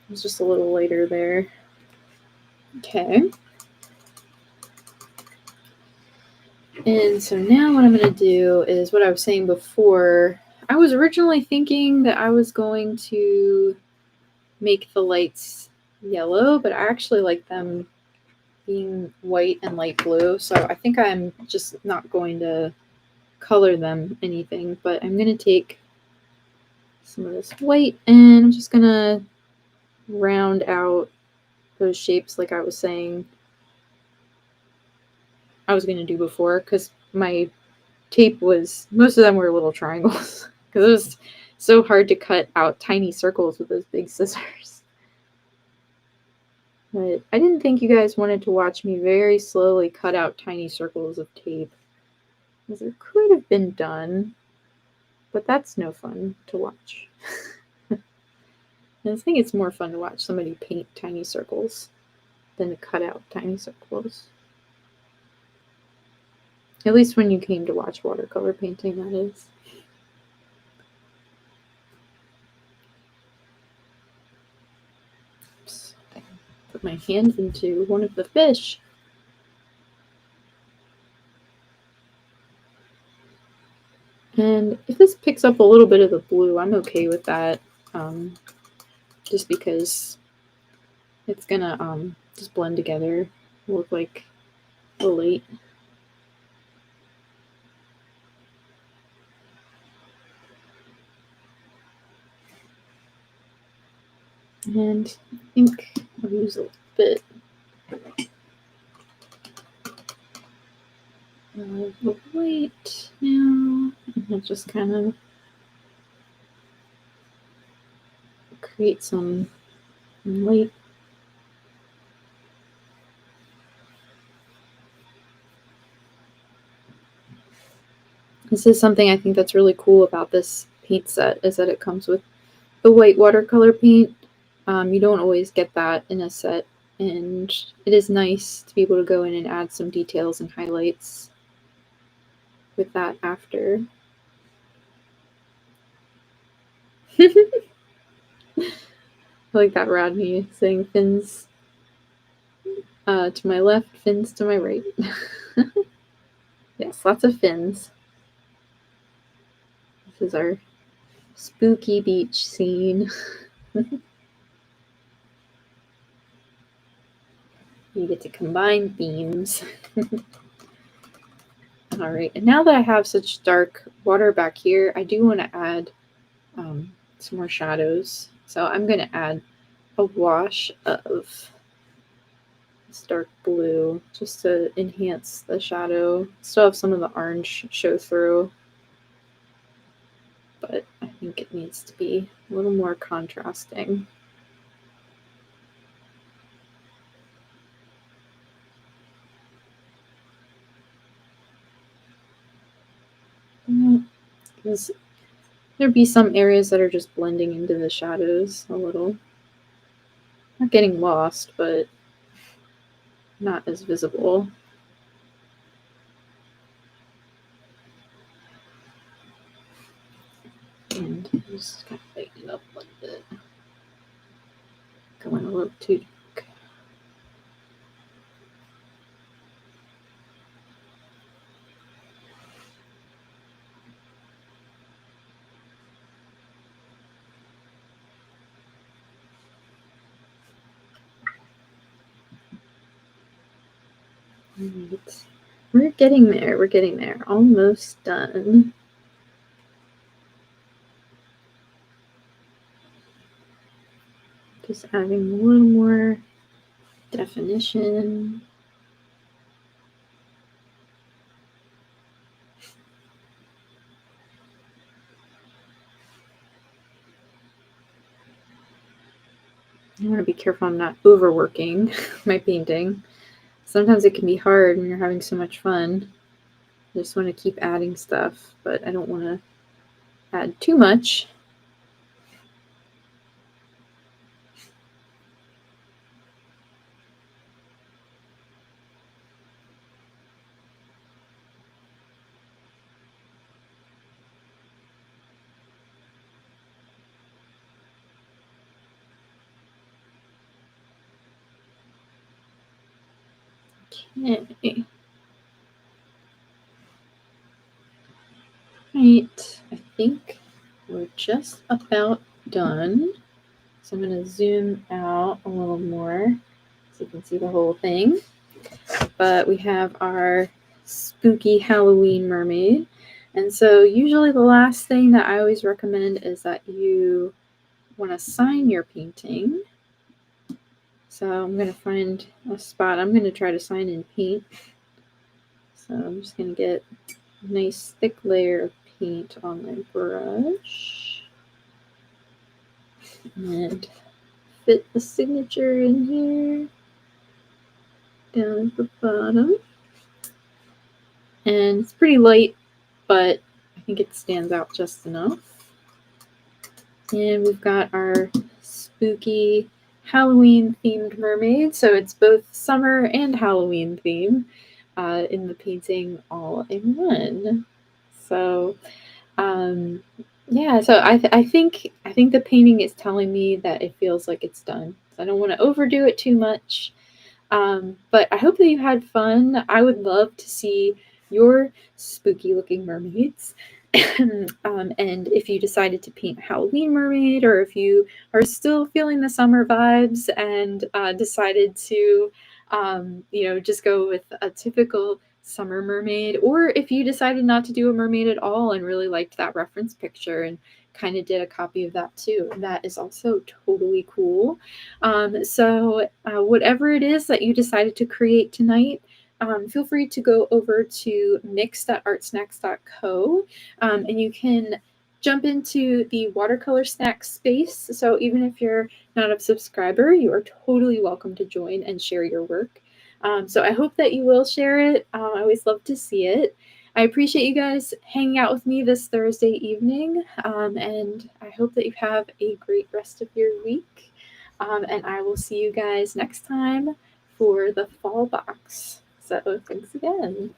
it's just a little later there. Okay. And so now what I'm going to do is what I was saying before. I was originally thinking that I was going to make the lights yellow, but I actually like them being white and light blue. So I think I'm just not going to color them anything, but I'm going to take some of this white and I'm just going to round out those shapes like I was saying I was going to do before, because my tape was, most of them were little triangles because it was so hard to cut out tiny circles with those big scissors. But I didn't think you guys wanted to watch me very slowly cut out tiny circles of tape, because it could have been done, but that's no fun to watch. And I think it's more fun to watch somebody paint tiny circles than to cut out tiny circles. At least when you came to watch watercolor painting, that is. Oops. Put my hand into one of the fish. And if this picks up a little bit of the blue, I'm okay with that. Just because it's gonna just blend together, look like the light. And I think I'll use a bit of the white now. And I'll just kind of create some light. This is something I think that's really cool about this paint set, is that it comes with the white watercolor paint. You don't always get that in a set, and it is nice to be able to go in and add some details and highlights with that after. I like that Rodney saying fins to my left, fins to my right. Yes, lots of fins. This is our spooky beach scene. You get to combine themes. All right, and now that I have such dark water back here, I do want to add some more shadows. So I'm going to add a wash of this dark blue just to enhance the shadow. Still have some of the orange show through, but I think it needs to be a little more contrasting. Because there'd be some areas that are just blending into the shadows a little. Not getting lost, but not as visible. And just kind of lighten it up a little bit. Going a little too dark. Right. We're getting there. We're getting there. Almost done. Just adding a little more definition. I want to be careful I'm not overworking my painting. Sometimes it can be hard when you're having so much fun. I just want to keep adding stuff, but I don't want to add too much. Okay. Right. I think we're just about done. So I'm going to zoom out a little more so you can see the whole thing. But we have our spooky Halloween mermaid. And so usually the last thing that I always recommend is that you want to sign your painting. So I'm going to find a spot. I'm going to try to sign in paint. So I'm just going to get a nice thick layer of paint on my brush. And fit the signature in here. Down at the bottom. And it's pretty light, but I think it stands out just enough. And we've got our spooky Halloween themed mermaid. So it's both summer and Halloween theme in the painting all in one. So yeah, so I think the painting is telling me that it feels like it's done. So I don't want to overdo it too much. But I hope that you had fun. I would love to see your spooky looking mermaids. And if you decided to paint a Halloween mermaid, or if you are still feeling the summer vibes and decided to, just go with a typical summer mermaid, or if you decided not to do a mermaid at all and really liked that reference picture and kind of did a copy of that too. That is also totally cool. So whatever it is that you decided to create tonight, feel free to go over to mix.artsnacks.co and you can jump into the watercolor snacks space. So even if you're not a subscriber, you are totally welcome to join and share your work. So I hope that you will share it. I always love to see it. I appreciate you guys hanging out with me this Thursday evening, and I hope that you have a great rest of your week. And I will see you guys next time for the fall box. So thanks again.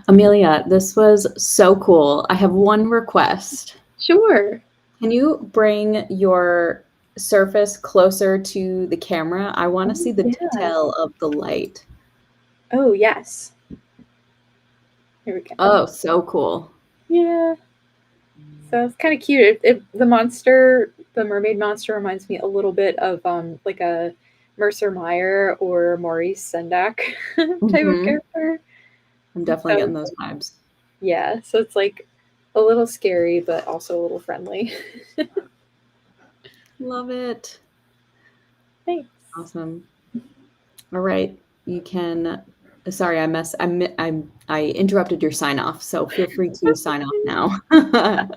Amelia, this was so cool. I have one request. Sure. Can you bring your surface closer to the camera? I want to see the detail of the light. Oh, yes. Here we go. Oh, so cool. Yeah. So it's kind of cute. The mermaid monster reminds me a little bit of like a Mercer Meyer or Maurice Sendak type of character. I'm definitely getting those vibes. Yeah, so it's like a little scary, but also a little friendly. Love it. Thanks. Awesome. All right. you can. Sorry, I interrupted your sign off, so feel free to That's sign off okay. now.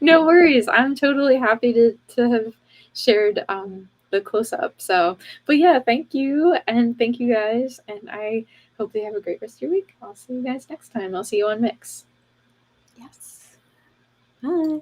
No worries. I'm totally happy to have shared the close up. So, but yeah, thank you and thank you guys, and I hope you have a great rest of your week. I'll see you guys next time. I'll see you on Mix. Yes. Bye.